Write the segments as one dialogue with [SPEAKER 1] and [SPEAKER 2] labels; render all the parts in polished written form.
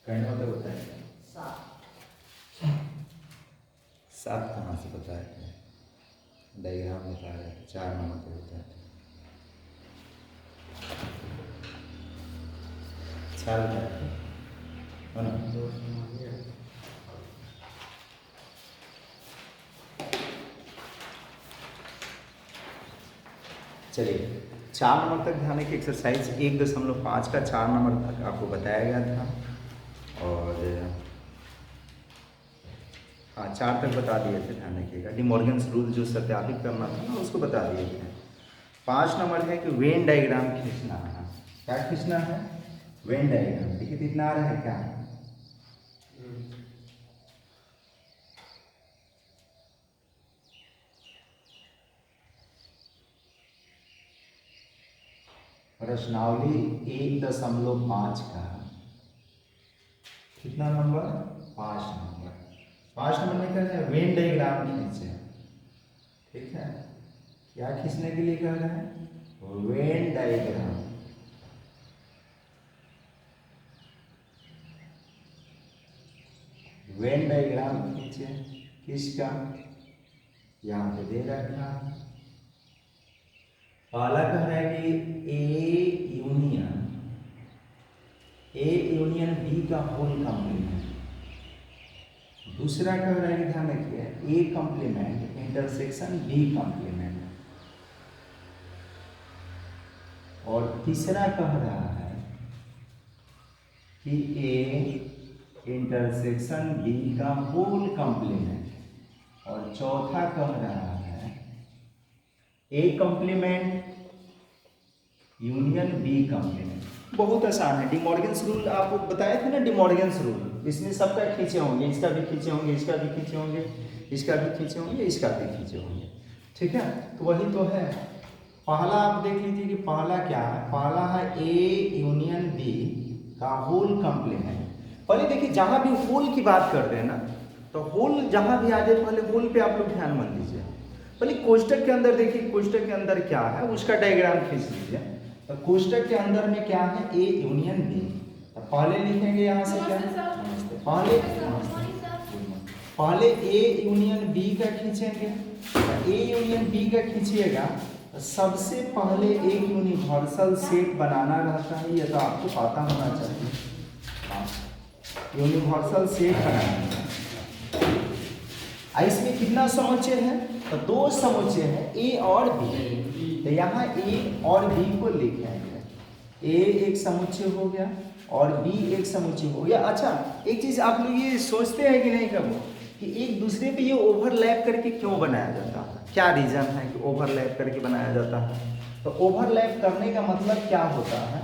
[SPEAKER 1] कहने मतलब होता है 7 कहाँ से बताया था, डायग्राम बताया है 4 नंबर पे होता है 4 बताया था है ना। चलिए 4 नंबर तक ध्यान रखिए। एक्सरसाइज 1.5 का 4 नंबर तक आपको बताया गया था और हाँ 4 तक बता दिए थे, ध्यान रखिएगा। डिमॉर्गन्स रूल जो सत्यापित करना था ना उसको बता दिए थे। 5 नंबर है कि वेन डायग्राम खींचना है। क्या खींचना है? Venn diagram. देखिए कितना आ रहा है क्या? प्रश्नावली 1.5 का कितना नंबर? 5 नंबर। 5 नंबर में क्या है? वेन डायग्राम खींचे। ठीक है, क्या खींचने के लिए कह रहे हैं? Venn diagram. वेन डायग्राम खींचे। किसका? यहाँ पे दे रखा है। पहला कह रहा है कि ए यूनियन बी का होल कॉम्प्लीमेंट। दूसरा कह रहा है कि ध्यान रखिए A complement intersection B complement. और तीसरा कह रहा है कि ए इंटरसेक्शन बी का होल कॉम्प्लीमेंट। और चौथा कह रहा है A complement union B complement. बहुत आसान है। डिमॉर्गन्स रूल आपको बताए थे ना, डिमॉर्गन्स रूल। इसमें सबका खींचे होंगे, इसका भी खींचे होंगे, इसका भी खींचे होंगे, इसका भी खींचे होंगे, इसका भी खींचे होंगे। ठीक है, तो वही तो है। पहला आप देख लीजिए कि पहला क्या है। पहला है ए यूनियन बी का होल कॉम्प्लीमेंट। पहले देखिए जहां भी होल की बात कर रहे हैं ना, तो होल जहां भी आ जाए पहले होल पे आप लोग ध्यान मत दीजिए। पहले कोष्टक के अंदर देखिए, कोष्टक के अंदर क्या है उसका डायग्राम खींच लीजिए। तो कोष्टक के अंदर में क्या है? A union B. तो पहले लिखेंगे यहाँ से क्या? पहले ए यूनियन बी का खींचेंगे। ए यूनियन बी का खींचिएगा तो सबसे पहले एक यूनिवर्सल सेट बनाना रहता है, ये तो आपको पता होना चाहिए। यूनिवर्सल सेट बनाना है। इसमें कितना समुच्चय है? तो 2 समुच्चय है, ए और बी। तो यहाँ ए और बी को लिखेंगे। ए एक समुच्चय हो गया और बी एक समुच्चय हो गया। अच्छा, एक चीज आप लोग ये सोचते हैं कि नहीं कभी कि एक दूसरे पे ये ओवरलैप करके क्यों बनाया जाता है? क्या रीजन है कि ओवरलैप करके बनाया जाता है? तो ओवरलैप करने का मतलब क्या होता है?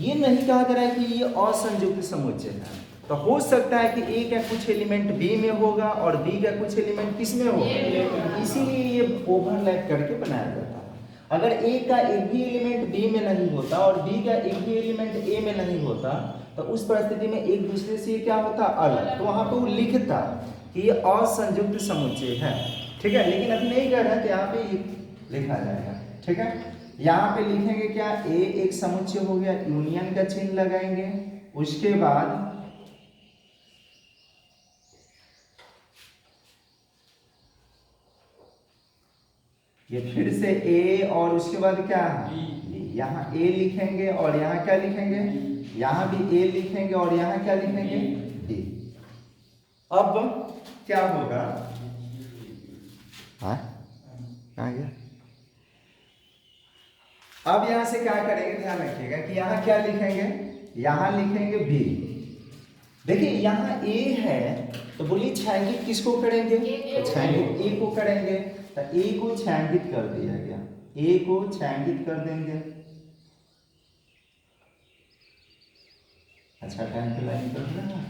[SPEAKER 1] ये नहीं कहा जा रहा है कि ये असंयुक्त समुच्चय है। तो हो सकता है कि ए का कुछ एलिमेंट बी में होगा और बी का कुछ एलिमेंट किस में होगा, इसीलिए ये ओवरलैप करके बनाया जाता है। अगर ए का एक भी एलिमेंट बी में नहीं होता और बी का एक भी एलिमेंट ए में नहीं होता तो उस परिस्थिति में एक दूसरे से क्या होता? अलग। तो वहां पे वो लिखता कि ये असंयुक्त समुच्चय है। ठीक है, लेकिन अभी नहीं कर रहे हैं तो यहाँ पे लिखा जाएगा। ठीक है, यहाँ पे लिखेंगे क्या? ए एक समुच्चय हो गया, यूनियन का चिन्ह लगाएंगे। उसके बाद ये फिर से ए और उसके बाद क्या है? यहाँ ए लिखेंगे और यहाँ क्या लिखेंगे? यहाँ भी ए लिखेंगे और यहाँ क्या लिखेंगे? डी। अब क्या होगा? हाँ कहाँ गया? अब यहाँ से क्या करेंगे? ध्यान रखिएगा कि यहाँ क्या लिखेंगे? यहाँ लिखेंगे बी। देखिए यहाँ ए है तो बोलिए छायांकित किसको करेंगे? तो छायांकित ए को करेंगे। तो ए को छायांकित कर दिया गया, ए को छायांकित कर देंगे। अच्छा टाइम पे लाइन कर देना।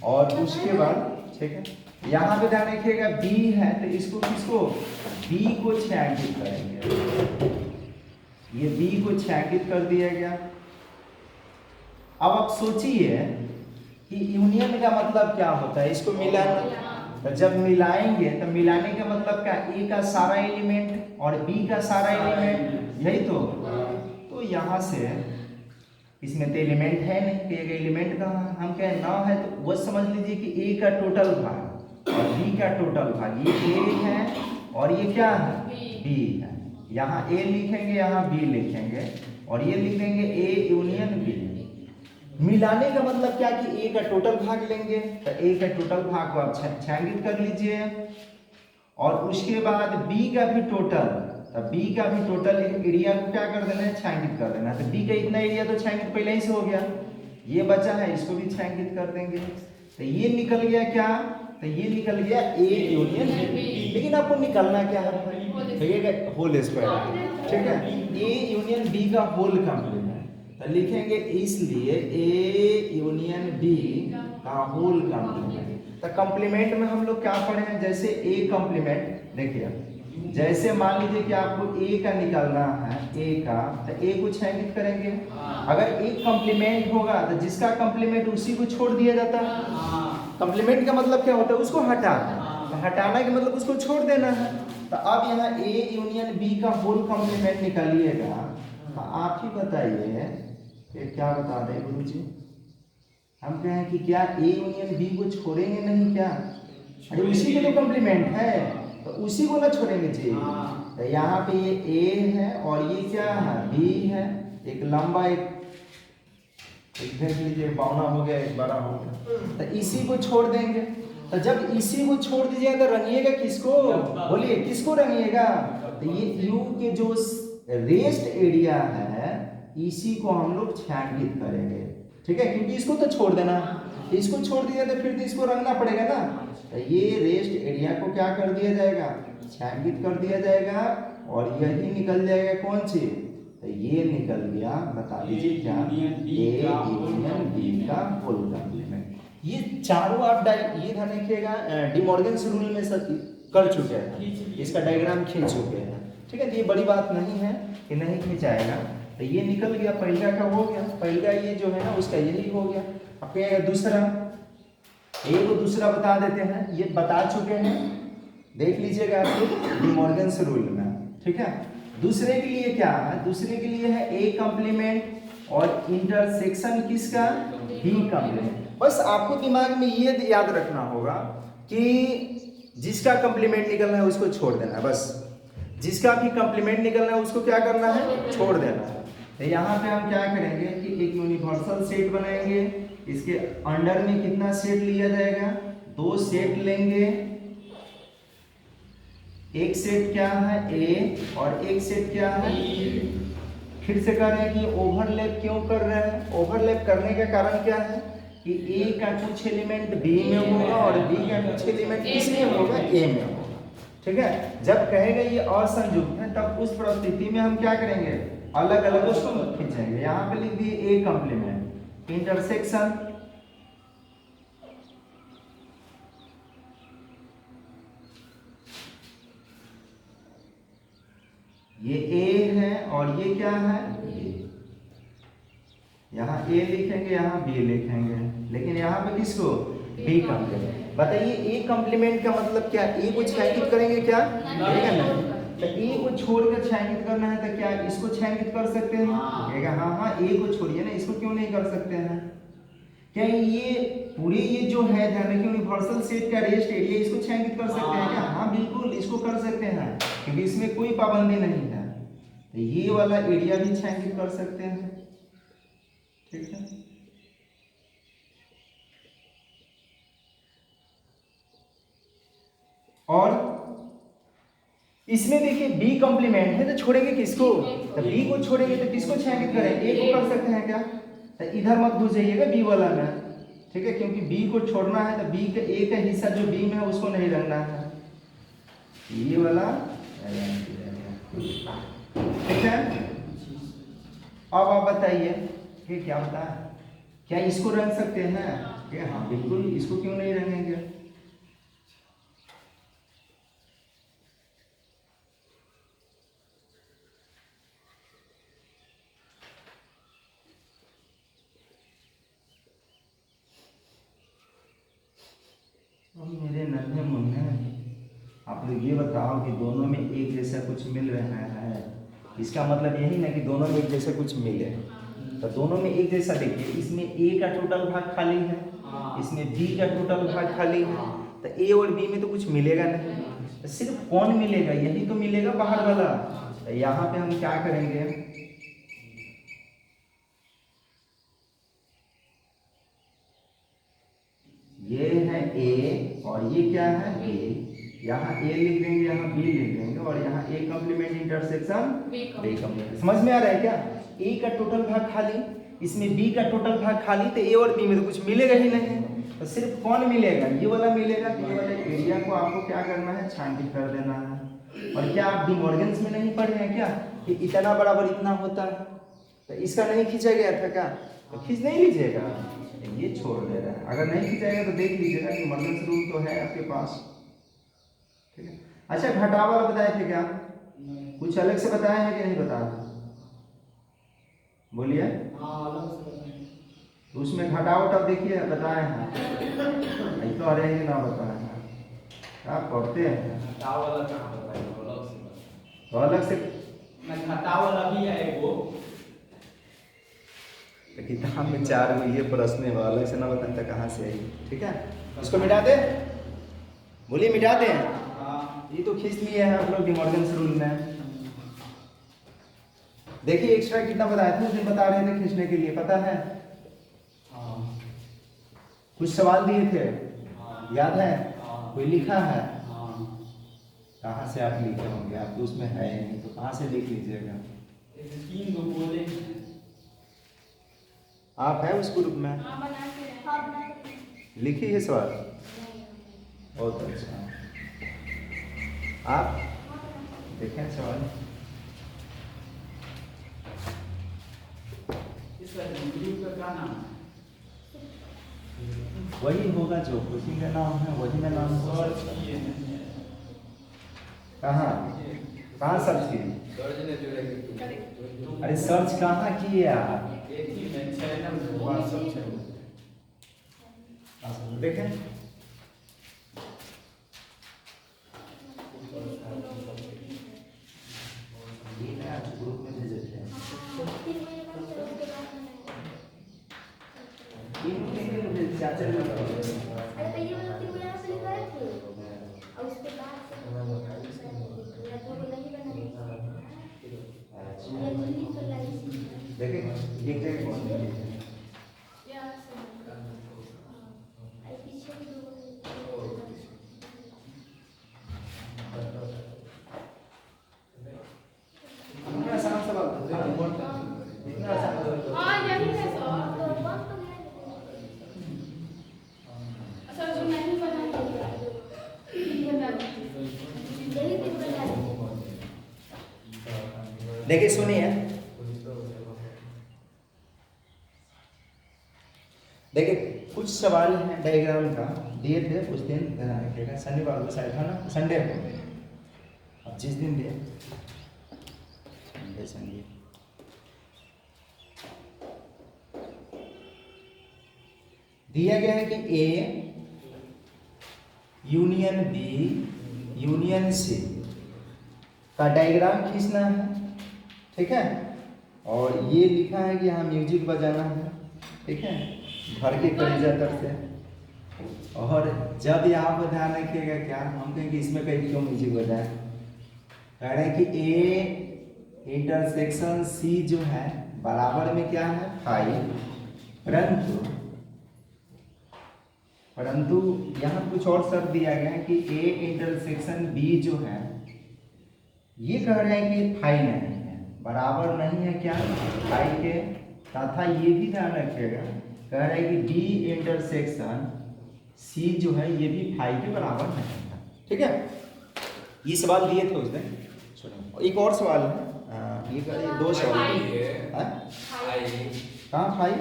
[SPEAKER 1] और उसके बाद ठीक है, यहाँ पे ध्यान रखिएगा बी है तो इसको किसको? बी को छायांकित करेंगे। ये बी को छायांकित कर दिया गया। अब आप सोचिए कि यूनियन का मतलब क्या होता है? इसको मिलाना। तो जब मिलाएंगे तो मिलाने का मतलब क्या? ए का सारा एलिमेंट और बी का सारा एलिमेंट, यही तो यहाँ से इसमें तो एलिमेंट है नहीं कि एक एलिमेंट कहाँ है, हम कहें ना है तो वो समझ लीजिए कि ए का टोटल भाग और बी का टोटल भाग, ये ए है और ये क्या है, बी है। यहाँ ए लिखेंगे, यहाँ बी लिखेंगे और ये लिख देंगे ए यूनियन बी। मिलाने का मतलब क्या कि ए का टोटल भाग लेंगे, तो ए का टोटल भाग को आप छायांकित कर लीजिए और उसके बाद बी का भी टोटल, तो बी का भी टोटल एरिया को क्या कर देना है, छायांकित कर देना है। तो बी का इतना एरिया तो छायांकित पहले ही से हो गया, ये बचा है इसको भी छायांकित कर देंगे। तो ये निकल गया क्या, तो ये निकल गया ए यूनियन बी। लेकिन आपको निकलना क्या है, होल स्क्वायर, ठीक है, ए यूनियन बी का होल कंप्लीमेंट। तो लिखेंगे इसलिए ए यूनियन बी का होल कंप्लीमेंट। तो कंप्लीमेंट में हम लोग क्या पढ़े हैं, जैसे ए कंप्लीमेंट देखिए, जैसे मान लीजिए कि आपको ए का निकालना है, ए का, तो ए को छायांकित करेंगे। अगर एक कंप्लीमेंट होगा तो जिसका कंप्लीमेंट उसी को छोड़ दिया जाता है। कंप्लीमेंट का मतलब क्या होता है, उसको हटाना, तो हटाना का मतलब उसको छोड़ देना है। तो अब यहाँ ए यूनियन बी का होल कंप्लीमेंट निकालिएगा, तो आप ही बताइए कि क्या बता दें गुरु जी, हम कहें कि क्या ए यूनियन बी को छोड़ेंगे नहीं क्या, अरे उसी के तो कंप्लीमेंट है तो उसी को ना छोड़ेंगे जी। तो यहाँ पे ये ए है और ये क्या है, बी है, एक लंबा एक देख लीजिए, बावना हो गया, एक बड़ा हो गया, तो इसी को छोड़ देंगे। तो जब इसी को छोड़ दीजिएगा तो रंगिएगा किसको, बोलिए किसको रंगिएगा, तो ये यू के जो रेस्ट एरिया है इसी को हम लोग छायांकित करेंगे, ठीक है, क्योंकि इसको तो छोड़ देना, इसको छोड़ दिया तो फिर तो इसको रंगना पड़ेगा ना। तो ये रेस्ट एरिया को क्या कर दिया जाएगा, छायांकित कर दिया जाएगा और यही निकल जाएगा कौन सी, तो ये निकल गया, बता दीजिए क्या, ए यूनियन बी का होल कंप्लीमेंट। ये चारों आप ये ध्यान रखिएगा, डी मॉर्गन्स रूल में सब कर चुके हैं, इसका डायग्राम खींच चुके हैं, ठीक है। तो ये बड़ी बात नहीं है कि नहीं खींचाएगा। तो ये निकल गया, पहला का हो गया, पहला ये जो है ना उसका यही हो गया। अब क्या दूसरा, ए को दूसरा बता देते हैं, ये बता चुके हैं, देख लीजिएगा आप लोग डी मॉर्गन्स रूल में, ठीक है। दूसरे के लिए क्या है, दूसरे के लिए है ए कंप्लीमेंट और इंटरसेक्शन किसका, बी कंप्लीमेंट। बस आपको दिमाग में ये याद रखना होगा कि जिसका कंप्लीमेंट निकलना है उसको छोड़ देना है, बस जिसका भी कंप्लीमेंट निकलना है उसको क्या करना है, छोड़ देना है। तो यहाँ पे हम क्या करेंगे कि एक यूनिवर्सल सेट बनाएंगे, इसके अंडर में कितना सेट लिया जाएगा, 2 सेट लेंगे, एक सेट क्या है ए और एक सेट क्या है, फिर से कह रहे हैं कि ओवरलैप क्यों कर रहे हैं, ओवरलैप करने का कारण क्या है कि ए का कुछ एलिमेंट बी में होगा और बी का कुछ एलिमेंट किसमें होगा, ए में होगा, ठीक है। जब कहेंगे ये असंयुक्त है तब उस परिस्थिति में हम क्या करेंगे, अलग अलग उसको खींचेंगे। यहाँ पे लिख दिए ए कंप्लीमेंट इंटरसेक्शन, ये ए है और ये क्या है, यहाँ ए लिखेंगे, यहाँ बी लिखेंगे, लेकिन यहाँ पे किसको, बी कंप्लीमेंट। बताइए ए कंप्लीमेंट का मतलब क्या, ए को छायांकित करेंगे क्या, नहीं, तो ए को छोड़कर छायांकित करना है तो क्या इसको छायांकित कर सकते हैं, कहेगा हाँ ए को छोड़िए ना, इसको क्यों नहीं कर सकते हैं, क्या ये पूरे ये जो है ध्यान रखिए यूनिवर्सल सेट का रेस्ट एरिया इसको छायांकित कर सकते हैं क्या, हाँ बिल्कुल इसको कर सकते हैं, क्योंकि इसमें कोई पाबंदी नहीं है। तो ये वाला एरिया भी छायांकित कर सकते हैं, ठीक है। और इसमें देखिए बी कंप्लीमेंट है तो छोड़ेंगे किसको, तो बी को छोड़ेंगे तो किसको छायांकित करें, ए को कर सकते हैं क्या, तो इधर मत घुस जाइएगा बी वाला में, ठीक है, क्योंकि बी को छोड़ना है तो बी का ए का हिस्सा जो बी में है उसको नहीं रखना है, ये वाला, ठीक है। अब आप बताइए कि क्या होता है, क्या इसको रंग सकते हैं, कि हाँ बिल्कुल, इसको क्यों नहीं रंगेंगे। मेरे नन्हे मुन्ने, आप लोग ये बताओ कि दोनों में एक जैसा कुछ मिल रहा है, इसका मतलब यही ना कि दोनों में एक जैसा कुछ मिले, तो दोनों में एक जैसा देखिए, इसमें ए का टोटल भाग खाली है, इसमें बी का टोटल भाग खाली है, तो ए और बी में तो कुछ मिलेगा नहीं, तो सिर्फ कौन मिलेगा, यही तो मिलेगा बाहर वाला। तो यहाँ पे हम क्या करेंगे, ये है ए और ये क्या है बी, यहाँ ए लिख देंगे, यहाँ बी लिख देंगे, और यहाँ A complement intersection B complement. समझ में आ रहा है क्या? ए का टोटल भाग खाली, इसमें बी का टोटल भाग खाली, तो ए और बी में तो कुछ मिलेगा ही नहीं, तो सिर्फ कौन मिलेगा, ये वाला मिलेगा। तो ये वाले एरिया को आपको क्या करना है, छांटी कर देना है। और क्या आप डिमॉर्गन्स में नहीं पढ़े हैं क्या कि इतना बराबर इतना होता है, तो इसका नहीं खींचा गया था क्या, तो खींच नहीं लीजिएगा, ये छोड़ दे रहा है। अगर नहीं खींचाएगा तो देख लीजिएगा कि डिमॉर्गन्स रूल तो है आपके पास, ठीक है। अच्छा, घटाव वाला बताए थे क्या, कुछ अलग से बताया है कि नहीं बताया, बोलिए। तो उसमें घटाव उठाव देखिए बताए हैं, तो अरे ये ना बताए हैं, आप पढ़ते हैं तो अलग से
[SPEAKER 2] घटाव वाला भी है वो,
[SPEAKER 1] तो किताब में 4 में ये प्रश्न है, अलग से ना बताए तो कहाँ से आई, ठीक है। इसको मिटा दे, बोलिए मिटा दे। ये तो खींच लिए हैं आप लोग डिमॉर्गन्स रूल में। देखिए एक्स्ट्रा कितना बताया था, उस दिन बता रहे थे खींचने के लिए, पता है? कुछ सवाल दिए थे, याद है? कोई लिखा है? कहाँ से आप लिखे होंगे, आप तो उसमें है नहीं, तो कहाँ से लिख लीजिएगा? आप है उस ग्रुप में? लिखी है सवाल, बहुत अच्छा। आप देखें सवाल, वही होगा जो कोचिंग का नाम है, वही में नाम होगा। कहाँ सर्च किए? अरे सर्च कहाँ किए आप? देखें ग्रुप में भेजे थे, देखिए सुनिए, देखिए कुछ सवाल हैं डायग्राम का दिए थे उस दिन, रखिएगा शनिवार को शायद है ना, संडे को, अब जिस दिन दिए संडे दिया गया है कि A union B union C का डायग्राम खींचना है, ठीक है। और ये लिखा है कि यहाँ म्यूजिक बजाना है, ठीक है, घर के कलेजा तक से। और जब यहाँ पर ध्यान रखिएगा, क्या हम कहेंगे इसमें कहीं क्यों म्यूजिक बजाए, कह रहे हैं कि ए इंटरसेक्शन सी जो है बराबर में क्या है 5, परंतु यहाँ कुछ और शब्द दिया गया है कि ए इंटरसेक्शन बी जो है ये कह रहे हैं कि 5 नहीं है, बराबर नहीं है क्या 5 के, तथा ये भी ध्यान रखिएगा कह रहे हैं कि बी इंटरसेक्शन सी जो है ये भी 5 के बराबर नहीं है, ठीक है। ये सवाल दिए थे उस दिन, सुनिए। एक और सवाल है, ये 2 सवाल कहाँ 5,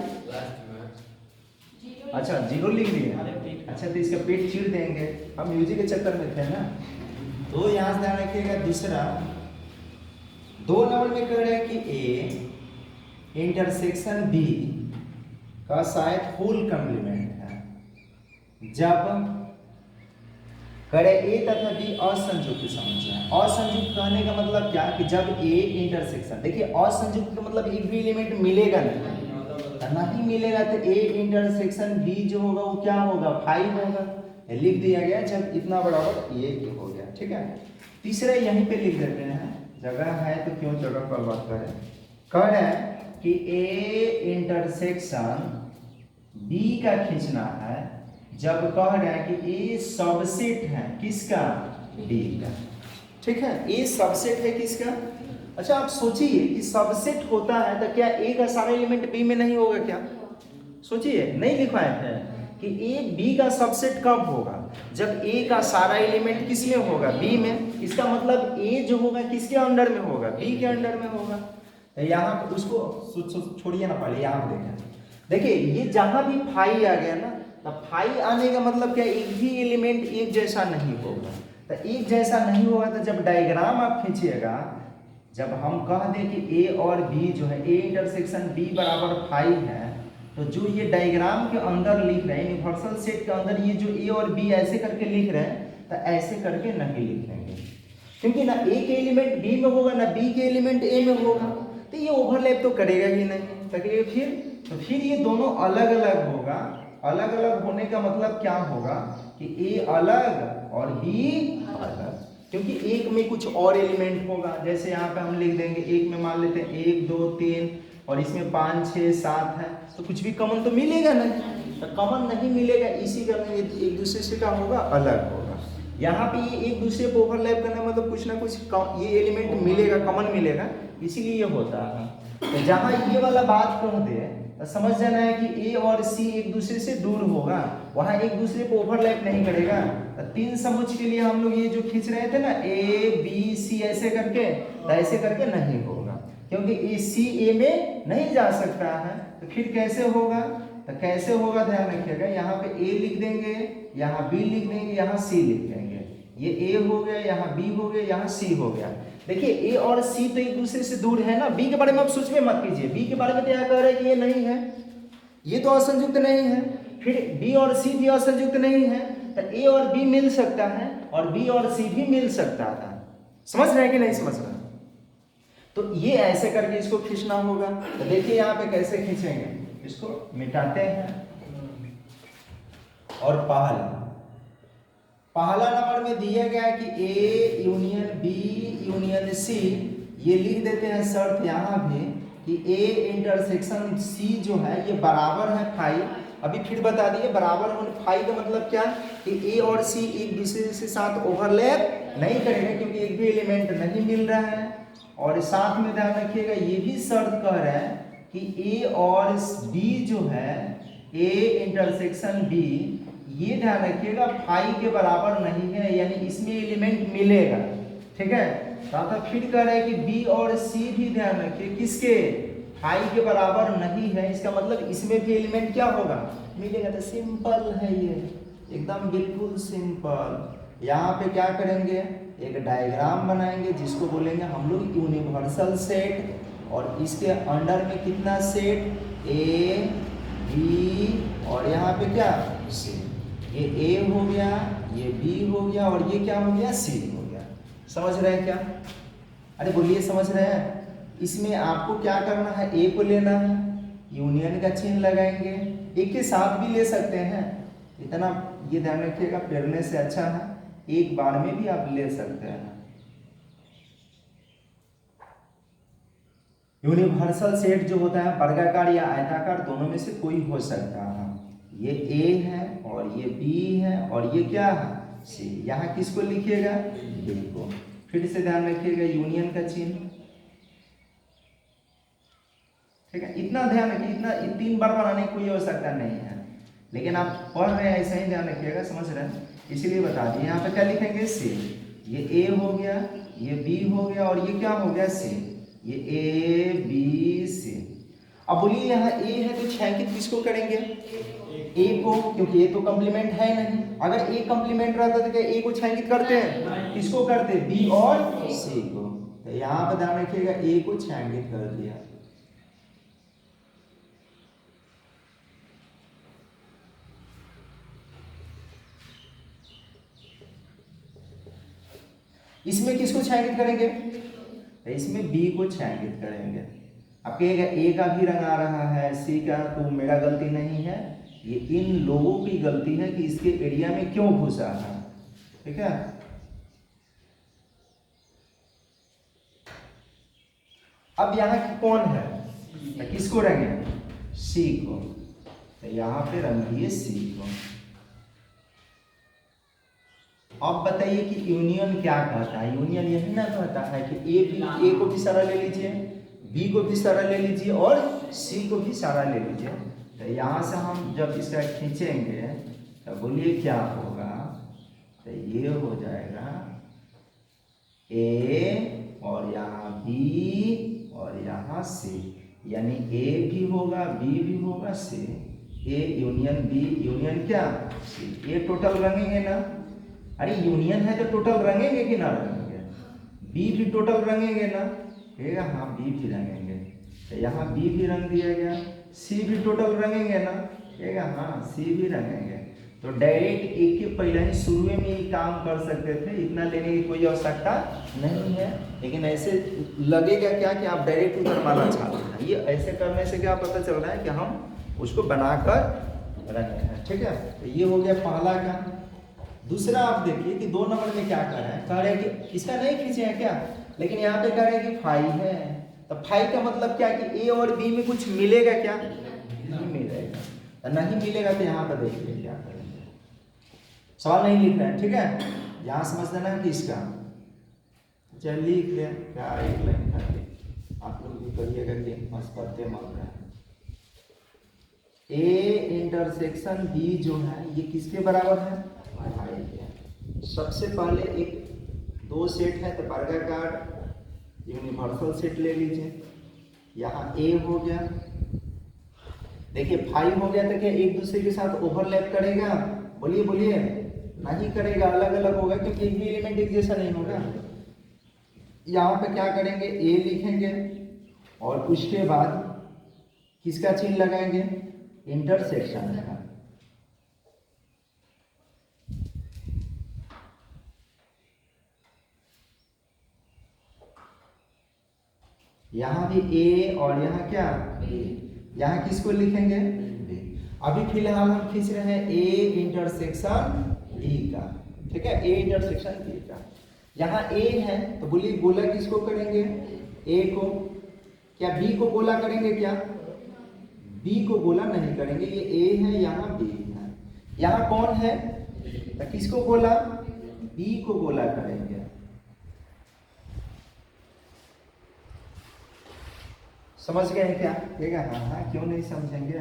[SPEAKER 1] अच्छा 0 लिख दिए, अच्छा तो इसका पेट चीर देंगे, हम म्यूजिक के चक्कर में थे ना। तो यहाँ से ध्यान रखिएगा, दूसरा 2 नंबर में कह रहे हैं कि ए इंटरसेक्शन बी का शायद फुल कॉम्प्लीमेंट है जब करे ए तथा बी असंयुक्त समुच्चय है। असंयुक्त कहने का मतलब क्या कि जब ए इंटरसेक्शन, देखिए असंयुक्त का मतलब एक भी एलिमेंट मिलेगा नहीं, नहीं मिलेगा तो ए इंटरसेक्शन बी जो होगा वो क्या होगा, फाई होगा। ये लिख दिया गया, जब इतना बराबर ये हो गया। ठीक है, तीसरा यहीं पे लिख देते हैं, जगह है तो क्यों जगह पर बात करें। कह रहे हैं कि ए इंटरसेक्शन बी का खींचना है जब कह रहे हैं कि ए सबसेट है किसका, बी का। ठीक है, ए सबसेट है किसका। अच्छा आप सोचिए कि सबसेट होता है तो क्या ए का सारा एलिमेंट बी में नहीं होगा क्या। सोचिए, नहीं लिखवाए थे कि ए बी का सबसेट कब होगा, जब ए का सारा एलिमेंट किस में होगा, बी में। इसका मतलब ए जो होगा किसके अंडर में होगा, बी के अंडर में होगा। तो यहाँ उसको छोड़िए ना, पहले यहाँ देखें। देखिए ये जहां भी फाई आ गया ना, तो फाई आने का मतलब क्या, एक भी एलिमेंट एक जैसा नहीं होगा। तो एक जैसा नहीं होगा तो जब डायग्राम आप खींचिएगा, जब हम कह दें कि ए और बी जो है, ए इंटरसेक्शन बी बराबर फाई है, तो जो ये डायग्राम के अंदर लिख रहे हैं, यूनिवर्सल सेट के अंदर ये जो ए और बी ऐसे करके लिख रहे हैं, तो ऐसे करके नहीं लिखेंगे, क्योंकि ना ए के एलिमेंट बी में होगा ना बी के एलिमेंट ए में होगा, तो ये ओवरलैप तो करेगा ही नहीं। तो फिर ये दोनों अलग अलग होगा। अलग अलग होने का मतलब क्या होगा कि ए अलग और बी अलग, क्योंकि एक में कुछ और एलिमेंट होगा। जैसे यहाँ पे हम लिख देंगे, एक में मान लेते हैं 1 2 3 और इसमें 5 6 7 है, तो कुछ भी कॉमन तो मिलेगा नहीं। तो कॉमन नहीं मिलेगा, इसी कारण एक दूसरे से क्या होगा, अलग होगा। यहाँ पे ये एक दूसरे को ओवरलैप करना मतलब कुछ ना कुछ ये एलिमेंट मिलेगा, कॉमन मिलेगा, इसीलिए ये होता है। तो जहाँ ये वाला बात कह दे तो समझ जाना है कि ए और सी एक दूसरे से दूर होगा, वहाँ एक दूसरे को ओवरलैप नहीं करेगा। तो 3 समुच्चय के लिए हम लोग ये जो खींच रहे थे ना, ए बी सी ऐसे करके, तो ऐसे करके नहीं होगा, क्योंकि ए सी ए में नहीं जा सकता है। तो फिर कैसे होगा, तो कैसे होगा ध्यान रखिएगा, यहाँ पे ए लिख देंगे, यहाँ बी लिख देंगे, यहाँ सी लिख देंगे। ये ए हो गया, यहाँ बी हो गया, यहाँ सी हो गया। देखिए ए और सी तो एक दूसरे से दूर है ना। बी के बारे में आप सोच में मत कीजिए, बी के बारे में तो यहाँ कह रहे हैं कि ये नहीं है, ये तो असंयुक्त नहीं है। फिर बी और सी भी असंयुक्त नहीं है, तो ए और बी मिल सकता है और बी और सी भी मिल सकता था। समझ रहे हैं कि नहीं समझ रहे? तो ये ऐसे करके इसको खींचना होगा। तो देखिए यहाँ पे कैसे खींचेंगे, इसको मिटाते हैं। और पहला नंबर में दिया गया है कि A union B union C, ये लिख देते हैं शर्त यहाँ भी कि ए इंटरसेक्शन सी जो है ये बराबर है फाई। अभी फिर बता दिए बराबर होने फाई का मतलब क्या कि ए और सी एक दूसरे से साथ ओवरलैप नहीं करेंगे, क्योंकि एक भी एलिमेंट नहीं मिल रहा है। और साथ में ध्यान रखिएगा ये भी शर्त कह रहा है कि ए और बी जो है, ए इंटरसेक्शन बी, ये ध्यान रखिएगा फाई के बराबर नहीं है, यानी इसमें एलिमेंट मिलेगा। ठीक है, तो फिर कह रहे हैं कि बी और सी भी ध्यान रखिए किसके, फाई के बराबर नहीं है, इसका मतलब इसमें भी एलिमेंट क्या होगा, मिलेगा। तो सिंपल है ये, एकदम बिल्कुल सिंपल। यहाँ पे क्या करेंगे, एक डायग्राम बनाएंगे जिसको बोलेंगे हम लोग यूनिवर्सल सेट, और इसके अंडर में कितना सेट, ए बी और यहाँ पे क्या सी। ये ए हो गया, ये बी हो गया और ये क्या हो गया, सी हो गया। समझ रहे हैं क्या? अरे बोलिए समझ रहे हैं? इसमें आपको क्या करना है, ए को लेना है, यूनियन का चिन्ह लगाएंगे, एक के साथ भी ले सकते हैं, इतना ये ध्यान रखिएगा, पढ़ने से अच्छा है एक बार में भी आप ले सकते हैं। यूनिवर्सल सेट जो होता है वर्गाकार या आयताकार दोनों में से कोई हो सकता है। ये ए है और ये बी है और ये क्या है, सी। यहाँ किसको लिखिएगा, बी को। फिर से ध्यान रखिएगा यूनियन का चिन्ह। ठीक है, इतना ध्यान रखिए, इतना 3 बार बनाने की कोई आवश्यकता नहीं है, लेकिन आप पढ़ रहे हैं ऐसा ही ध्यान रखिएगा, समझ रहे हैं, इसीलिए बता दिए। यहाँ पे क्या लिखेंगे, सी। ये ए हो गया, ये बी हो गया और ये क्या हो गया, सी। ये ए बी सी। अब बोलिए यहाँ ए है तो छायांकित किसको करेंगे, ए को, क्योंकि ए तो कॉम्प्लीमेंट है नहीं। अगर ए कॉम्प्लीमेंट रहता तो क्या ए को छायांकित करते हैं, किसको करते, बी और सी को। तो यहाँ पे ध्यान रखिएगा ए को छायांकित कर दिया। इसमें किसको छायांकित करेंगे, इसमें बी को छायांकित करेंगे। आप कहिएगा ए का भी रंग आ रहा है, सी का, तो मेरा गलती नहीं है, ये इन लोगों की गलती है कि इसके एरिया में क्यों घुसा है। ठीक है, अब यहाँ कौन है, तो किसको रंगे, सी को, तो यहाँ पे रंग दिए सी को। अब बताइए कि यूनियन क्या कहता है, यूनियन यही ना कहता है कि ए को भी सारा ले लीजिए, बी को भी सारा ले लीजिए और सी को भी सारा ले लीजिए। तो यहाँ से हम जब इसका खींचेंगे तो बोलिए क्या होगा, तो ये हो जाएगा ए और यहाँ बी और यहाँ सी, यानी ए भी होगा, बी भी होगा, सी, ए यूनियन बी यूनियन क्या सी। ये टोटल रंगेंगे ना, अरे यूनियन है तो टोटल रंगेंगे कि ना रंगेंगे, बी भी टोटल रंगेंगे ना, कहेगा हाँ बी भी रंगेंगे, तो यहाँ बी भी रंग दिया गया, सी भी टोटल रंगेंगे ना, कहेगा हाँ सी भी रंगेंगे। तो डायरेक्ट एक के पहले ही शुरू में ही काम कर सकते थे, इतना लेने की कोई आवश्यकता नहीं है। लेकिन ऐसे लगेगा क्या कि आप डायरेक्ट उधर माना चाहते हैं, ये ऐसे करने से क्या पता चल रहा है कि हम उसको बनाकर रखे हैं। ठीक है, तो ये हो गया पहला का। दूसरा आप देखिए कि 2 नंबर में क्या कर रहे हैं, कह रहे हैं कि इसका नहीं खींचे हैं क्या, लेकिन यहाँ पे कह रहे हैं कि फाई है, तो फाई का मतलब क्या कि ए और बी में कुछ मिलेगा क्या, नहीं मिलेगा, तो नहीं मिलेगा तो यहाँ पर देखिए क्या करेंगे, सवाल नहीं लिख रहे हैं। ठीक है, यहाँ समझ लेना है कि इसका चल लिख ले क्या, एक लाइन करके आप लोग भी करिएगा कि पढ़ते मत रहे हैं। ए इंटरसेक्शन बी जो है ये किसके बराबर है, फाई के। सबसे पहले एक 2 सेट है तो वर्गाकार यूनिवर्सल सेट ले लीजिए, यहाँ ए हो गया, देखिए फाई हो गया तो क्या एक दूसरे के साथ ओवरलैप करेगा, बोलिए बोलिए, नहीं करेगा, अलग अलग होगा क्योंकि एक भी एलिमेंट एक जैसा नहीं होगा। यहाँ पे क्या करेंगे, ए लिखेंगे और उसके बाद किसका चिन्ह लगाएंगे, इंटरसेक्शन का। यहाँ भी ए और यहाँ क्या बी, यहाँ किसको लिखेंगे बी। अभी फिलहाल हम खींच रहे हैं ए इंटरसेक्शन बी का। ठीक है, ए इंटरसेक्शन बी का। यहाँ ए है तो बोलिए गोला किसको करेंगे, ए को, क्या बी को गोला करेंगे क्या, बी को गोला नहीं करेंगे, ये ए है यहाँ बी है, यहाँ कौन है तो किसको गोला, बी को गोला करेंगे। समझ गए क्या, ठीक है, हाँ हाँ क्यों नहीं समझेंगे।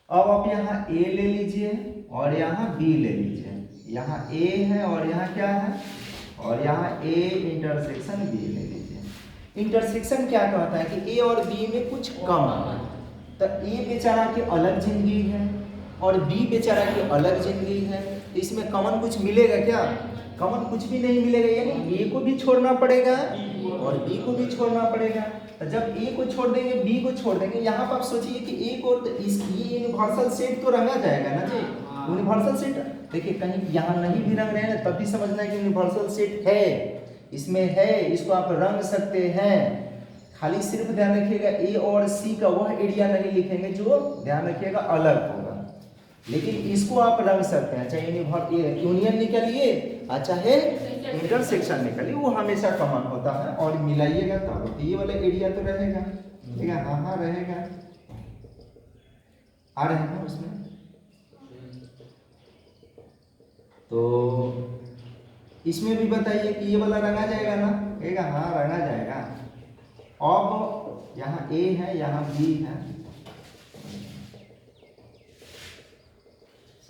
[SPEAKER 1] अब आप यहाँ ए ले लीजिए और यहाँ बी ले लीजिए, यहाँ ए है और यहाँ क्या है, और यहाँ ए इंटरसेक्शन बी ले लीजिए। इंटरसेक्शन क्या कहता है कि ए और बी में कुछ कम है, तो ए बेचारा की अलग जिंदगी है और बी बेचारा की अलग जिंदगी है, तो इसमें कॉमन कुछ मिलेगा क्या, कॉमन कुछ भी नहीं मिलेगा, यानी ए को भी छोड़ना पड़ेगा और बी को भी छोड़ना पड़ेगा। तो जब ए को छोड़ देंगे बी को छोड़ देंगे, यहाँ पर आप सोचिए कि ए को ये यूनिवर्सल सेट तो रंगा जाएगा ना जी, यूनिवर्सल सेट। देखिए कहीं यहाँ नहीं भी रंग रहे हैं तब भी समझना है कि यूनिवर्सल सेट है, इसमें है, इसको आप रंग सकते हैं। खाली सिर्फ ध्यान रखिएगा ए और सी का वह एरिया नहीं लिखेंगे जो ध्यान रखिएगा अलग होगा, लेकिन इसको आप रंग सकते हैं, चाहे यूनियन निकालिए चाहे इंटरसेक्शन निकालिए, वो हमेशा कॉमन होता है और मिलाइएगा तब ये वाला एरिया तो रहेगा। ठीक है, हाँ हाँ रहेगा, आ रहे हैं उसमें। तो इसमें भी बताइए कि ये वाला रंगा जाएगा ना, कहेगा हाँ रंगा जाएगा। अब यहाँ ए है यहाँ बी है,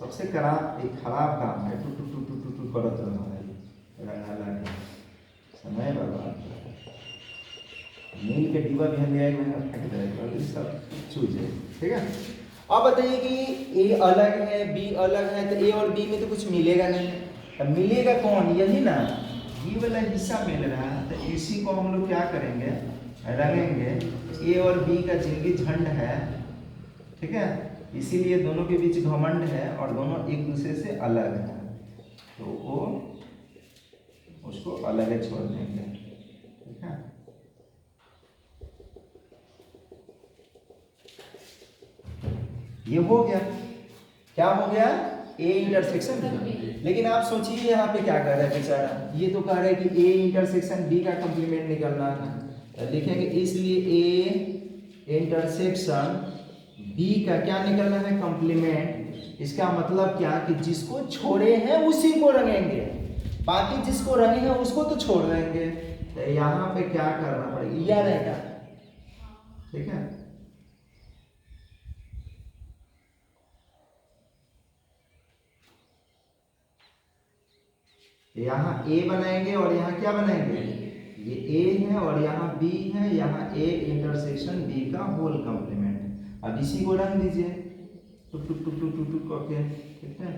[SPEAKER 1] सबसे खराब काम है, टू टू टू टू टू टू करत रहना है, रंगा लगा समय बर्बाद, नील के डिब्बा भी हम ले आए फेंक जाएगा, सब चूज है। ठीक है, अब बताइए कि ए अलग है बी अलग है, तो ए और बी में तो कुछ मिलेगा नहीं, तो मिलेगा कौन, यही ना बी वाला हिस्सा मिल रहा है, तो इसी को हम लोग क्या करेंगे, रंगेंगे। ए और बी का जिंदगी झंड है, ठीक है, इसीलिए दोनों के बीच घमंड है और दोनों एक दूसरे से अलग हैं, तो वो उसको अलग छोड़ देंगे। ठीक है, ये हो गया। क्या हो गया? A intersection B. लेकिन आप सोचिए यहाँ पे क्या कर रहा है बेचारा, ये तो कह रहा है कि ए इंटरसेक्शन बी का कंप्लीमेंट निकलना है, तो लिखेंगे इसलिए ए इंटरसेक्शन बी का क्या निकलना है? कंप्लीमेंट। इसका मतलब क्या कि जिसको छोड़े हैं उसी को रंगेंगे, बाकी जिसको रंगे हैं उसको तो छोड़ देंगे। तो यहाँ पे क्या करना पड़ेगा? यह रहेगा। ठीक है, यहाँ ए बनाएंगे और यहाँ क्या बनाएंगे? ये ए है और यहाँ बी है, यहाँ ए इंटरसेक्शन बी का होल कंप्लीमेंट। अब इसी को रंग दीजिए टुक टुक टुक टुक टुक टुक करके। ठीक है,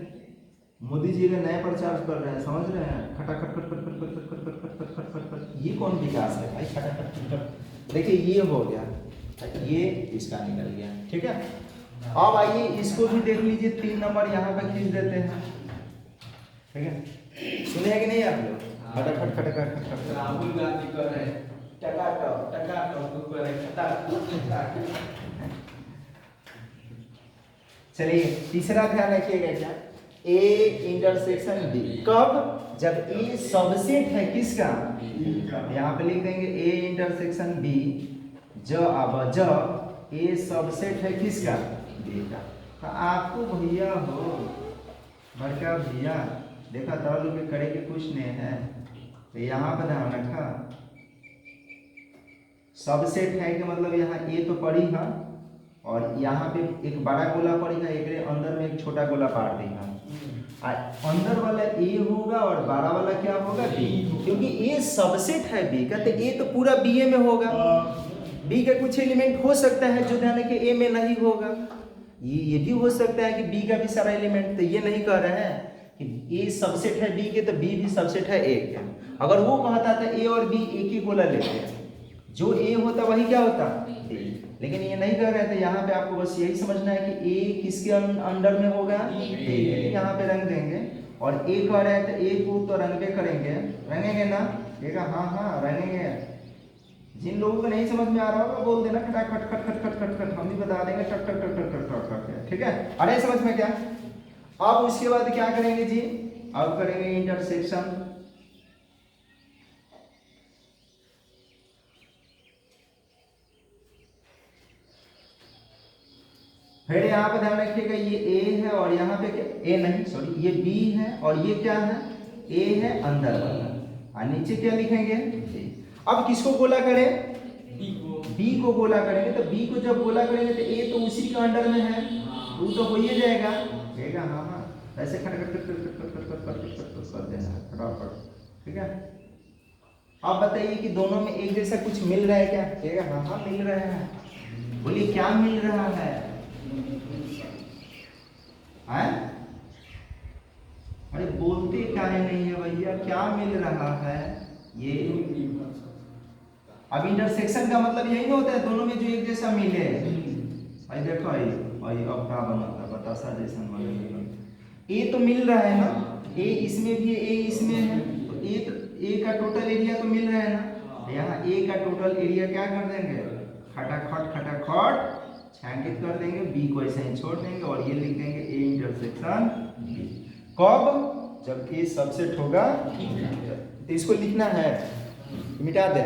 [SPEAKER 1] मोदी जी का नए प्रचार कर रहे हैं, समझ रहे हैं? खटाखट खट खट खट खट खट खट खट खट खट खट खट, ये कौन विकास है भाई? खटाखट खट खट। देखिए ये हो गया, ये इसका निकल गया। ठीक है, अब आइए इसको भी देख लीजिए, 3 नंबर यहाँ पे खींच देते हैं। ठीक है, सुने कि नहीं आप लोग? खटाखट खटाखट खटाखट।
[SPEAKER 2] राहुल गांधी कर रहे टका तो कर रहे
[SPEAKER 1] चलिए तीसरा ध्यान रखिएगा क्या? ए इंटरसेक्शन बी कब? जब ए सबसेट है किसका? यहाँ पे लिख देंगे ए इंटरसेक्शन बी जब ए सबसेट है किसका? बी का। तो आपको भैया हो बड़का भैया देखा तौल के करे के कुछ नहीं है, तो यहाँ पर ध्यान रखा सबसेट है कि मतलब यहाँ ए तो पड़ी है और यहाँ पे एक बड़ा गोला पड़ी है, एक अंदर में एक छोटा गोला पार दी है। अंदर वाला ए होगा और बड़ा वाला क्या होगा? बी, क्योंकि ए सबसेट है बी का, तो ए तो पूरा बी ए में होगा। बी का कुछ एलिमेंट हो सकता है जो ध्यान रखिए ए में नहीं होगा, ये भी हो सकता है कि बी का भी सारा एलिमेंट। तो ये नहीं कह रहे हैं कि ए सबसेट है बी के तो बी भी सबसेट है ए के। अगर वो कहता था ए और बी एक ही गोला लेते हैं, जो ए होता वही क्या होता? ए। लेकिन ये नहीं कर रहे थे। यहाँ पे आपको बस यही समझना है कि ए किसके अंडर में होगा? ए। यहाँ पे रंग देंगे और ए कह रहे थे ए को तो रंग पे करेंगे, रंगेंगे ना? देखा हाँ हाँ रंगेंगे। जिन लोगों को नहीं समझ में आ रहा होगा बोल देना खटाखट खट खट खट खट खट, हम भी बता देंगे टक टक टक टक टक टक। ठीक है, अरे समझ में क्या? अब उसके बाद क्या करेंगे जी? अब करेंगे इंटरसेक्शन। फिर यहाँ पे ध्यान रखिएगा ये ए है और यहाँ पे क्या? ए नहीं सॉरी, ये बी है और ये क्या है? ए है अंदर वाला, और नीचे क्या लिखेंगे? अब किसको गोला करें? बी को गोला करेंगे। तो बी को जब गोला करेंगे तो ए तो उसी का अंडर में है, वो तो हो ही जाएगा। देगा हाँ हाँ, ऐसे खट खट खट खट खट खट खट खट खट कर देना फटाफट। ठीक है, अब बताइए कि दोनों में एक जैसा कुछ मिल रहा है क्या? देगा हाँ हाँ मिल रहा है। बोलिए क्या मिल रहा है? अरे बोलते काहे नहीं है भैया? क्या मिल रहा है? ये अब इंटरसेक्शन का मतलब यही ना होता है दोनों में जो एक जैसा मिले। भाई देखो भाई अब क्या बना था बतासा जैसा वाले ए तो मिल रहा है ना, ए इसमें भी है, ए इसमें है, तो ए का टोटल एरिया तो मिल रहा है ना। यहाँ ए का टोटल एरिया क्या कर देंगे? खटाखट खटाखट छायांकित कर देंगे, बी को ऐसे ही छोड़ देंगे और ये लिख देंगे ए इंटरसेक्शन बी। कब? जब ए सबसेट होगा। तो इसको लिखना है, मिटा दे।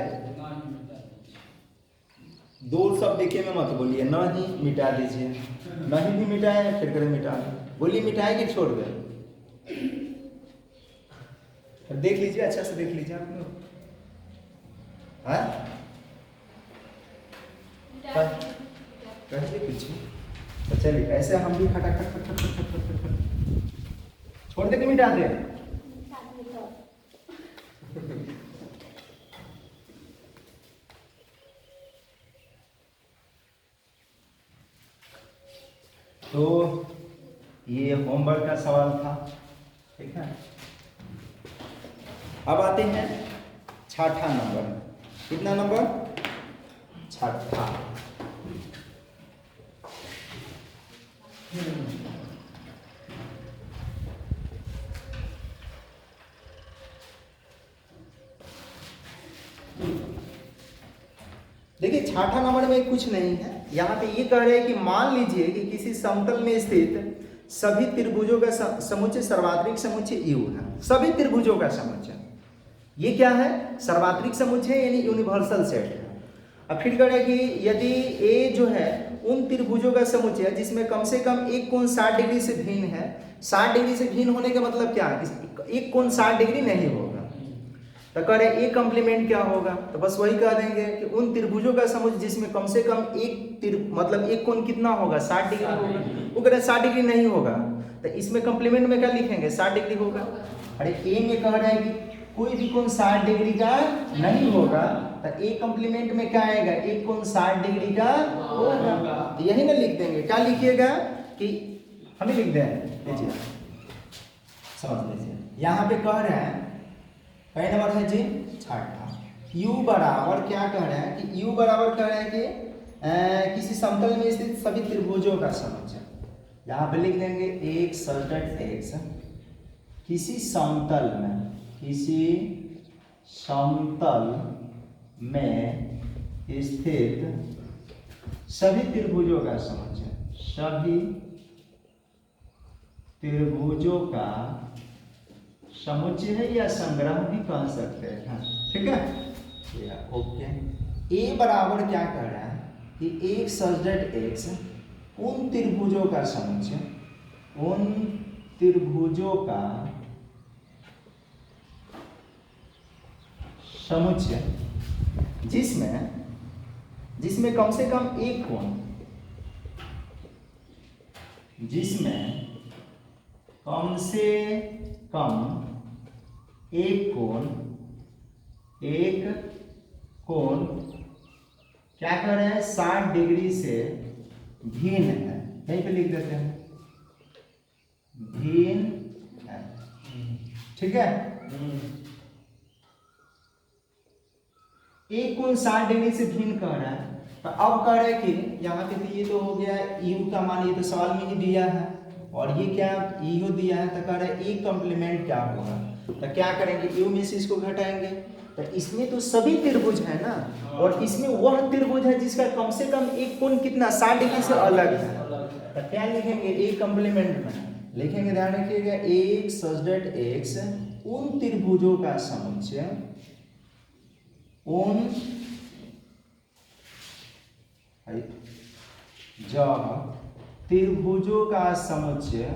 [SPEAKER 1] दो शब्द देखे में मत बोलिए, न ही मिटा दीजिए। नहीं भी मिटाए फिर करें मिटा। बोलिए मिटाए कि छोड़ दे? देख लीजिए, अच्छा से देख लीजिए आप लोग। कहिए कुछ। तो चलिए ऐसे हम भी खटाखट खट खट खट खट खट खट छोड़ दे कि मिटा दे? तो ये होमवर्क का सवाल था। ठीक है, अब आते हैं छठा नंबर। कितना नंबर? छठा। देखिए छठा नंबर में कुछ नहीं है, यहाँ पे ये कह रहे हैं कि मान लीजिए कि किसी समतल में स्थित सभी त्रिभुजों का समुच्चय सर्वात्रिक समुच्चय U है। सभी त्रिभुजों का समुच्चय, ये क्या है? सर्वात्रिक समुच्चय यानी यूनिवर्सल सेट है। अब फिर कह रहे हैं कि यदि A जो है उन त्रिभुजों का समुच्चय है जिसमें कम से कम एक कोण 60 डिग्री से भिन्न है। 60 डिग्री से भिन्न होने का मतलब क्या है? एक कोण 60 डिग्री नहीं होगा। तो कह रहे एक कॉम्प्लीमेंट क्या होगा? तो बस वही कह देंगे कि उन त्रिभुजों का समुच्चय जिसमें कम से कम मतलब एक कोण कितना होगा? 60 डिग्री होगा। वो कह रहे 60 डिग्री नहीं होगा, तो इसमें कॉम्प्लीमेंट में क्या लिखेंगे? 60 डिग्री होगा। अरे ए में कह रहे हैं कि कोई भी कोण 60 डिग्री का नहीं होगा, तो एक कॉम्प्लीमेंट में क्या आएगा? एक कोण 60 डिग्री का होगा। तो यही ना लिख देंगे। क्या लिखिएगा कि हमें लिख दें, लीजिए समझ लीजिए। यहाँ पे कह रहे हैं पहले नंबर है जी छठा, U बराबर क्या कह रहे हैं कि U बराबर कह रहे हैं कि किसी समतल में स्थित सभी त्रिभुजों का समुच्चय। यहाँ पे लिख देंगे एक सजट x किसी समतल में स्थित सभी त्रिभुजों का समुच्चय, सभी त्रिभुजों का समुच्चय है या संग्रह भी कह सकते हैं। ठीक है, ओके। ए बराबर क्या कह रहा है कि एक सजट x उन त्रिभुजों का समुच्चय, उन त्रिभुजों का समुच्चय जिसमें कम से कम एक कोण, जिसमें कम से कम एक कोण क्या कर रहे हैं? 60 डिग्री से भिन्न है। यहीं पे लिख देते हैं भिन्न है। ठीक है, एक कोण 60 डिग्री से भिन्न कह रहा है। तो अब कह रहा है कि यहाँ पे तो ये तो हो गया U का मान, ये तो सवाल में ही दिया है, और ये क्या U दिया है। तो कह रहा है एक कॉम्प्लीमेंट क्या होगा? तो क्या करेंगे? U में से इसको घटाएंगे, तो इसमें तो सभी त्रिभुज है ना, और इसमें वह त्रिभुज है जिसका कम से कम एक कोण कितना 60 डिग्री से अलग है। तो क्या लिखेंगे? एक कॉम्प्लीमेंट में लिखेंगे, ध्यान रखिएगा, एक सजट x उन त्रिभुजों का समुच्चय, उन जब त्रिभुजों का समुच्चय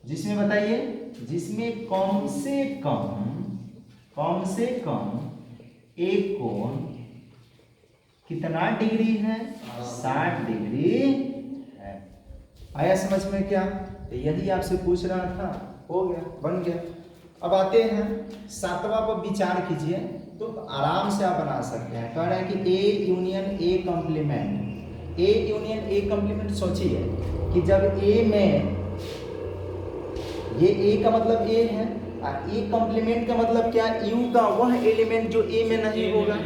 [SPEAKER 1] जिसमें बताइए, जिसमें कम से कम एक कोण कितना डिग्री है? 60 डिग्री है। आया समझ में क्या? तो यही आपसे पूछ रहा था, हो गया, बन गया। अब आते हैं सातवां पर विचार कीजिए, तो आराम से आप बना सकते हैं। कह रहे हैं कि A union A complement, A union A complement. सोचिए कि जब A में, ये A का मतलब A है, और A कॉम्प्लीमेंट का मतलब क्या? U का वह एलिमेंट जो A में नहीं होगा।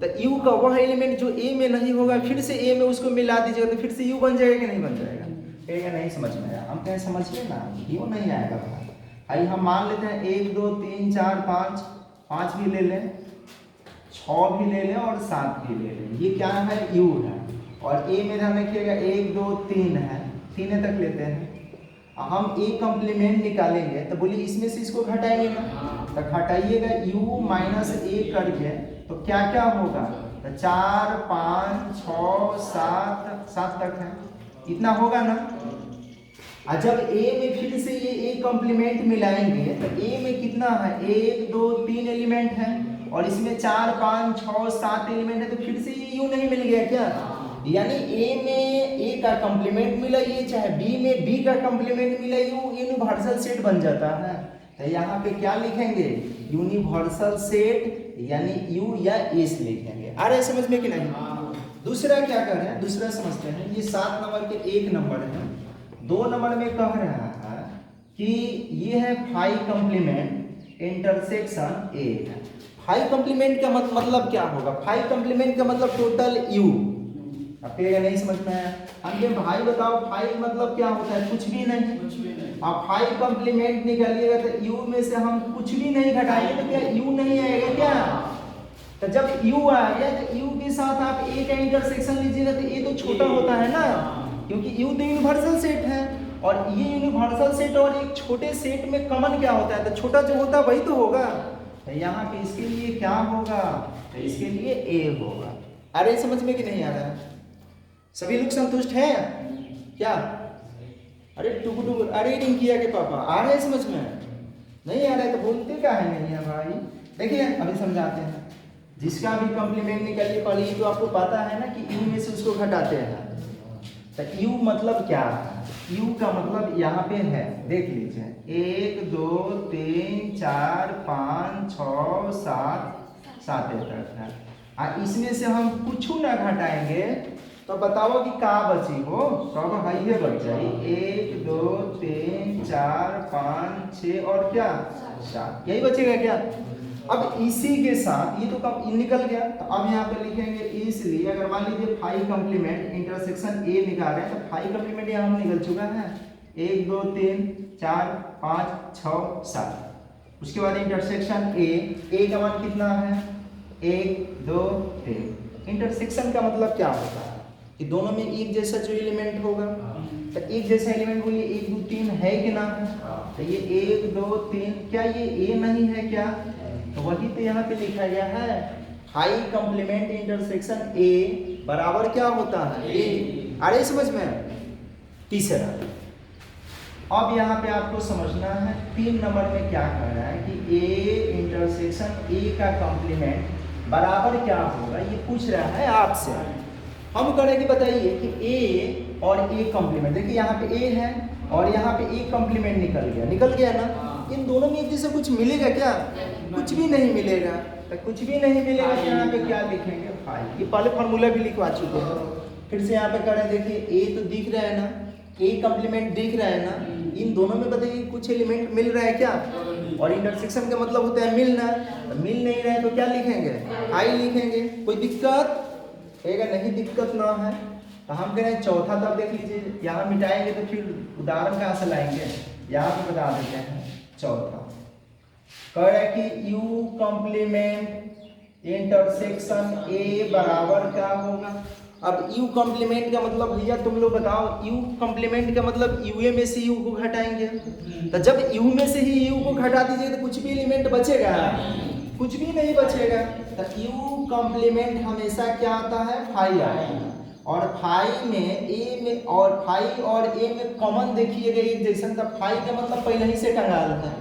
[SPEAKER 1] तो U का वह एलिमेंट जो A में नहीं होगा, फिर से A में उसको मिला दीजिएगा, तो फिर से U बन जाएगा कि नहीं बन जाएगा? ये नहीं समझ में आया, हम कहें समझ लेना, क्यों नहीं आएगा भाई? आइए हम मान लेते हैं 1 2 3 4 5 भी ले लें, 6 भी ले लें और 7 भी ले लें। ये क्या है? U है, और A में ध्यान रखिएगा 1 2 3 है, 3 तक लेते हैं। हम A कॉम्प्लीमेंट निकालेंगे, तो बोलिए इसमें से इसको घटाएंगे ना, तो घटाइएगा U माइनस A करके, तो क्या क्या होगा? तो 4 5 6 7 तक है, इतना होगा ना। और जब A में फिर से ये A कॉम्प्लीमेंट मिलाएंगे, तो A में कितना है? 1 2 3 एलिमेंट है, और इसमें 4 5 6 7 एलिमेंट है, तो फिर से ये U नहीं मिल गया क्या? यानी A में A का कॉम्प्लीमेंट मिला ये, चाहे B में B का कॉम्प्लीमेंट मिला, यूनिवर्सल सेट बन जाता है। तो यहाँ पे क्या लिखेंगे? यूनिवर्सल सेट, यानी U या S लिखेंगे। आ रहा है समझ में कि नहीं? दूसरा क्या कर रहे हैं? दूसरा समझते हैं। ये 7 नंबर के 1 नंबर है। 2 नंबर में कह रहा है कि ये है फाई कॉम्प्लीमेंट इंटरसेक्शन A है। फाइव कॉम्प्लीमेंट का मतलब क्या होगा? फाइव कॉम्प्लीमेंट का मतलब टोटल यू। अब कहेगा नहीं समझ में आया। हम कहें भाई बताओ फाइव मतलब क्या होता है? कुछ भी नहीं।
[SPEAKER 2] कुछ भी नहीं।
[SPEAKER 1] अब फाइव कॉम्प्लीमेंट निकालिएगा तो यू में से हम कुछ भी नहीं घटाएंगे तो क्या यू नहीं आएगा क्या? तो जब यू आ गया तो यू के साथ आप ए का इंटरसेक्शन लीजिएगा तो ए तो छोटा होता है ना, क्योंकि यू तो यूनिवर्सल सेट है और ये यूनिवर्सल सेट और एक छोटे सेट में कॉमन क्या होता है? तो छोटा जो होता है वही तो होगा। तो यहाँ पे इसके लिए क्या होगा? तो इसके लिए ए होगा। अरे समझ में कि नहीं आ रहा है? सभी लोग संतुष्ट हैं क्या? अरे टुक अरे नहीं किया के पापा आ रहे हैं समझ में? नहीं आ रहा है तो बोलते क्या है नहीं है भाई। देखिए अभी समझाते हैं। जिसका भी कॉम्प्लीमेंट निकालिए पहले ये तो आपको पता है ना कि यू में से उसको घटाते हैं। तो यू मतलब क्या है? यू का मतलब यहाँ पे है, देख लीजिए 1 2 3 4 5 6 7 7 है। इसमें से हम कुछ ना घटाएंगे तो बताओ कि का बची हो? सब हाइए बच जाए 1 2 3 4 5 6 और क्या 7, यही बचेगा क्या? अब इसी के साथ ये तो कब निकल गया तो अब यहाँ पे लिखेंगे इसलिए अगर मान लीजिए फाइव कॉम्प्लीमेंट इंटरसेक्शन ए निकाल रहे हैं तो फाइव कॉम्प्लीमेंट यहाँ हम निकल चुका है 1 2 3 4 5 6 7। उसके बाद इंटरसेक्शन ए का मान कितना है? 1 2 3। इंटरसेक्शन का मतलब क्या होता है कि दोनों में एक जैसा जो एलिमेंट होगा। तो एक जैसा एलिमेंट बोलिए 1 2 3 है कि ना? तो ये 1 2 3 क्या ये ए नहीं है क्या? तो वही तो यहाँ पे लिखा गया है हाई कॉम्प्लीमेंट इंटरसेक्शन ए बराबर क्या होता है? ए। अरे समझ में? तीसरा अब यहाँ पे आपको समझना है 3 नंबर में क्या कह रहा है कि ए इंटरसेक्शन ए का कॉम्प्लीमेंट बराबर क्या होगा, ये पूछ रहा है आपसे। हम करेंगे बताइए कि ए और ए कॉम्प्लीमेंट, देखिए यहाँ पे ए है और यहाँ पे ए कॉम्प्लीमेंट निकल गया ना। इन दोनों में एक जैसे कुछ मिलेगा क्या? कुछ भी नहीं मिलेगा। तो कुछ भी नहीं मिलेगा तो यहाँ पे क्या लिखेंगे? फाइव। ये पहले फॉर्मूला भी लिखवा चुके हैं, फिर से यहाँ पे करें। देखिए ए तो दिख रहा है ना, ए कॉम्प्लीमेंट दिख रहा है ना। इन दोनों में बताइए कुछ एलिमेंट मिल रहा है क्या? और इंटरसेक्शन का मतलब होता है मिलना। तो मिल नहीं रहा है तो क्या लिखेंगे? आई लिखेंगे। कोई दिक्कत है? नहीं दिक्कत ना है तो हम कह रहे हैं चौथा। तब देख लीजिए यहाँ मिटाएंगे तो फिर उदाहरण कहाँ से लाएंगे? यहाँ पे बता देते हैं चौथा। कह रहे हैं कि यू कॉम्प्लीमेंट इंटरसेक्शन ए बराबर क्या होगा? अब यू कॉम्प्लीमेंट का मतलब भैया तुम लोग बताओ, यू कॉम्प्लीमेंट का मतलब यू में से यू को घटाएंगे। तो जब यू में से ही यू को घटा दीजिए तो कुछ भी एलिमेंट बचेगा? कुछ भी नहीं बचेगा। तो यू कॉम्प्लीमेंट हमेशा क्या आता है? फाइव आता है। और फाइव में ए में और फाइव और ए में कॉमन देखिएगा एक जैसा। तब फाइव का मतलब पहले ही से टंगाल है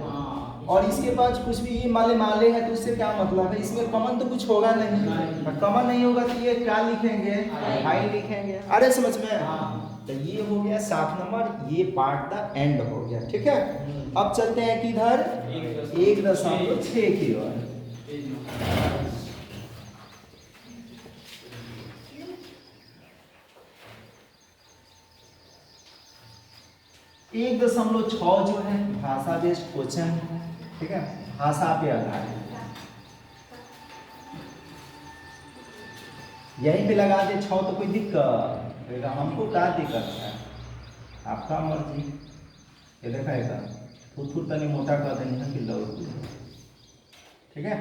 [SPEAKER 1] और इसके पास कुछ भी ये माले हैं तो उससे क्या मतलब है? इसमें कॉमन तो कुछ होगा नहीं। कॉमन नहीं होगा तो ये क्या लिखेंगे? फाइव लिखेंगे। अरे समझ में? तो ये हो गया 7 नंबर, ये पार्ट द एंड हो गया। ठीक है, अब चलते हैं किधर? 1.6 की ओर। 1.6 जो है भाषा बेस्ड क्वेश्चन है। ठीक है, भाषा पे आधारित यहीं पे लगा दे 6 तो कोई दिक्कत? हमको क्या दिक्कत है? आपका मर्जी। ये देखेगा थूथू तनी मोटा कर देनी है कि लौट। ठीक है,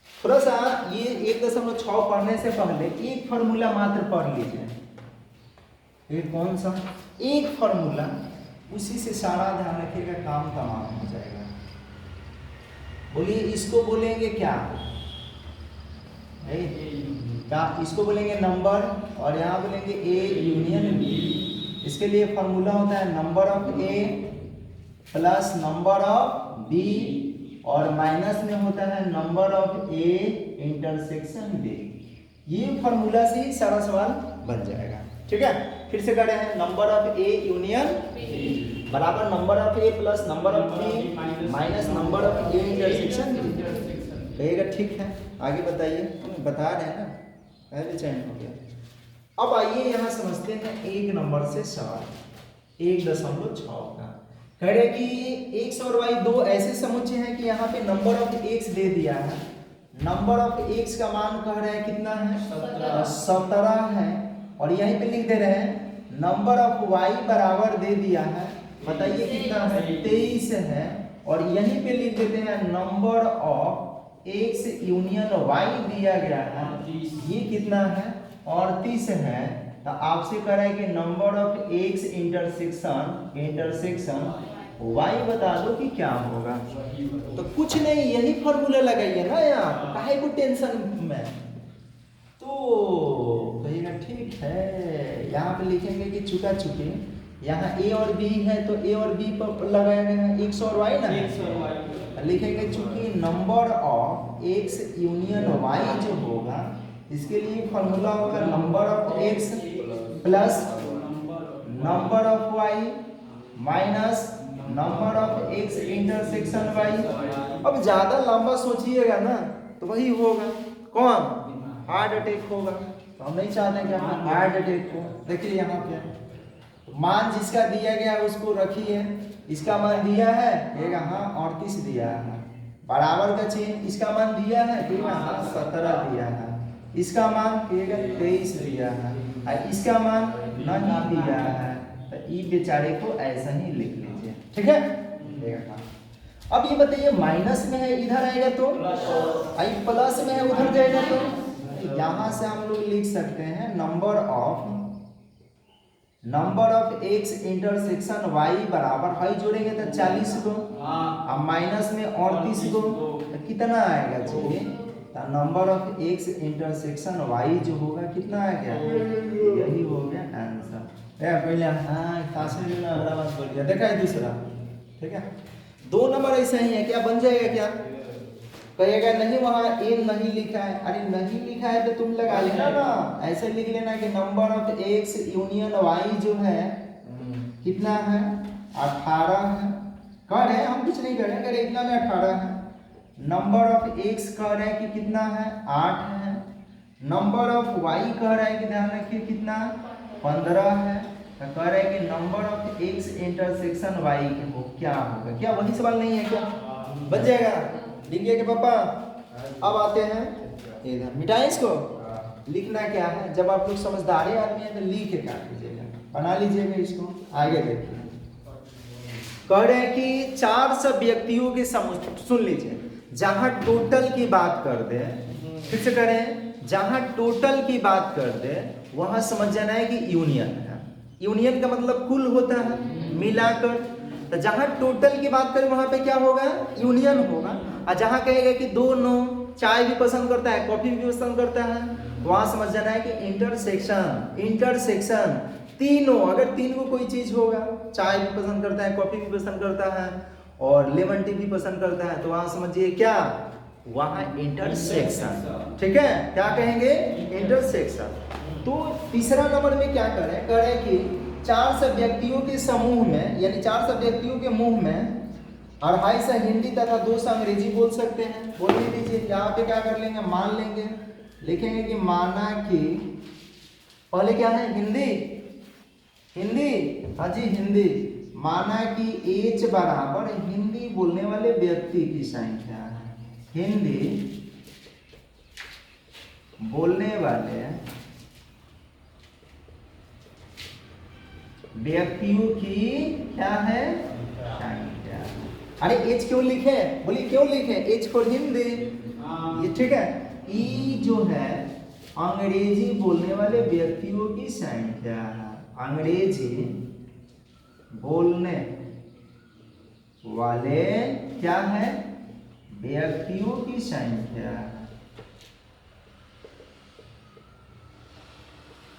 [SPEAKER 1] थोड़ा सा ये 1.6 पढ़ने से पहले एक फार्मूला मात्र पढ़ लीजिए। ये कौन सा? एक फार्मूला, उसी से सारा ध्यान रखिएगा, काम तमाम हो जाएगा। बोलिए इसको बोलेंगे क्या? इसको बोलेंगे नंबर और यहाँ बोलेंगे ए यूनियन बी। इसके लिए फार्मूला होता है number of A plus number of B और माइनस में होता है number of A intersection B. ये फार्मूला से ही सारा सवाल बन जाएगा। ठीक है, फिर से कर रहे हैं। नंबर ऑफ ए यूनियन बराबर number of A plus number of B minus number of A intersection B. कहिएगा ठीक है, आगे बताइए। बता रहे हैं ना, पहले चैन हो गया। अब आइए यहाँ समझते हैं 1 नंबर से सवाल 1.6 का। कह रहे कि x और y दो ऐसे समुच्चय हैं कि यहाँ पे नंबर ऑफ x दे दिया है। नंबर ऑफ x का मान कह रहे हैं कितना है? 17 है। और यहीं पे लिख दे रहे हैं नंबर ऑफ y बराबर दे दिया है, बताइए कितना है? 23 है। और यहीं पे लिख देते हैं number of x union y दिया गया है, ये कितना है? 38 है। तो आपसे कह रहा है कि number of x intersection y बता दो कि क्या होगा। तो कुछ नहीं, यही फॉर्मूला लगाइए ना यार, काहे को टेंशन में। तो कहिएगा ठीक है, यहाँ पे लिखेंगे कि चुका चुके, यहाँ a और b है तो a और b पर लगाया गया है x और y ना, लिखेंगे चूंकि number of x union y जो होगा, इसके लिए फॉर्मूला होगा number of x plus number of y minus number of x intersection y। अब ज्यादा लंबा सोचिएगा ना तो वही होगा, कौन? हार्ट अटैक होगा। तो हम नहीं चाहते कि हमें हार्ट अटैक हो। देखिए यहाँ पे मान जिसका दिया गया है उसको रखिए, इसका मान दिया है, ये यहाँ 38 दिया है, बराबर का चिन्ह, इसका मान दिया है, तो यहाँ 17 दिया है, इसका मान 23 दिया है, और इसका मान नहीं दिया है। तो इस बेचारे को ऐसा ही लिख लीजिए, ठीक है। अब ये बताइए माइनस में है इधर आएगा तो, आई प्लस में है उधर जाएगा तो यहाँ से हम लोग लिख सकते हैं number of x intersection y बराबर y जोड़ेंगे तो 40 को, अब माइनस में 38 को, तो कितना आएगा जी? तो number of x intersection y जो होगा कितना आएगा? यही हो गया आंसर। पहले हाँ खास में अगला बात बोल दिया, देखा है दूसरा, ठीक है। दो नंबर ऐसे ही है, क्या बन जाएगा? क्या कहेगा नहीं वहाँ a नहीं लिखा है, अरे नहीं लिखा है तो तुम लगा लेना ना, ऐसे लिख लेना कि number of x union y जो है कितना है? 18 है। कह रहे हैं हम कुछ नहीं कर रहे हैं, कह रहे इतना में 18 है। नंबर ऑफ x कह रहे हैं कि कितना है? 8 है। नंबर ऑफ y कह रहे हैं कि ध्यान रखिए कितना? 15 है। तो कह रहे हैं कि number of x intersection y के हो क्या होगा? क्या वही सवाल नहीं है क्या? बन जाएगा, लिखिए कि पापा। अब आते हैं इधर, मिटाएं इसको। लिखना क्या है, जब आप लोग समझदारी आदमी हैं तो लिख के काट लीजिएगा, बना लीजिएगा इसको। आगे देखिए, कह रहे हैं कि 4 सब व्यक्तियों के समूह, सुन लीजिए, जहां टोटल की बात कर दे, फिर से करें, जहां टोटल की बात कर दे वहां समझ जाना है कि यूनियन है। यूनियन का मतलब कुल होता है, मिलाकर। तो जहां टोटल की बात करें वहां पे क्या होगा? यूनियन होगा। और जहां कहेगा कि दोनों चाय भी पसंद करता है, कॉफी भी पसंद करता है, वहां समझ जाना है कि इंटरसेक्शन तीनों, अगर तीन को कोई चीज होगा, चाय भी पसंद करता है, कॉफी भी पसंद करता है और लेमन टी भी पसंद करता है, तो वहां समझिए क्या? वहां इंटरसेक्शन, ठीक है। क्या कहेंगे? इंटरसेक्शन। तो तीसरा नंबर में क्या करें? कह रहे कि 4 सब व्यक्तियों के समूह में, यानी 4 सब व्यक्तियों के मुंह में 250 हिंदी तथा 200 अंग्रेजी बोल सकते हैं। बोल ही दीजिए। यहाँ पे क्या कर लेंगे? मान लेंगे, लिखेंगे कि माना कि पहले क्या है? हिंदी, हाँ जी हिंदी। माना कि एच बराबर हिंदी बोलने वाले व्यक्ति की संख्या है, हिंदी बोलने वाले व्यक्तियों की क्या है? संख्या। अरे एच क्यों लिखे? बोलिए क्यों लिखे? एच फॉर हिंदी, ये ठीक है। ई जो है अंग्रेजी बोलने वाले व्यक्तियों की संख्या है, अंग्रेजी बोलने वाले क्या है? व्यक्तियों की संख्या।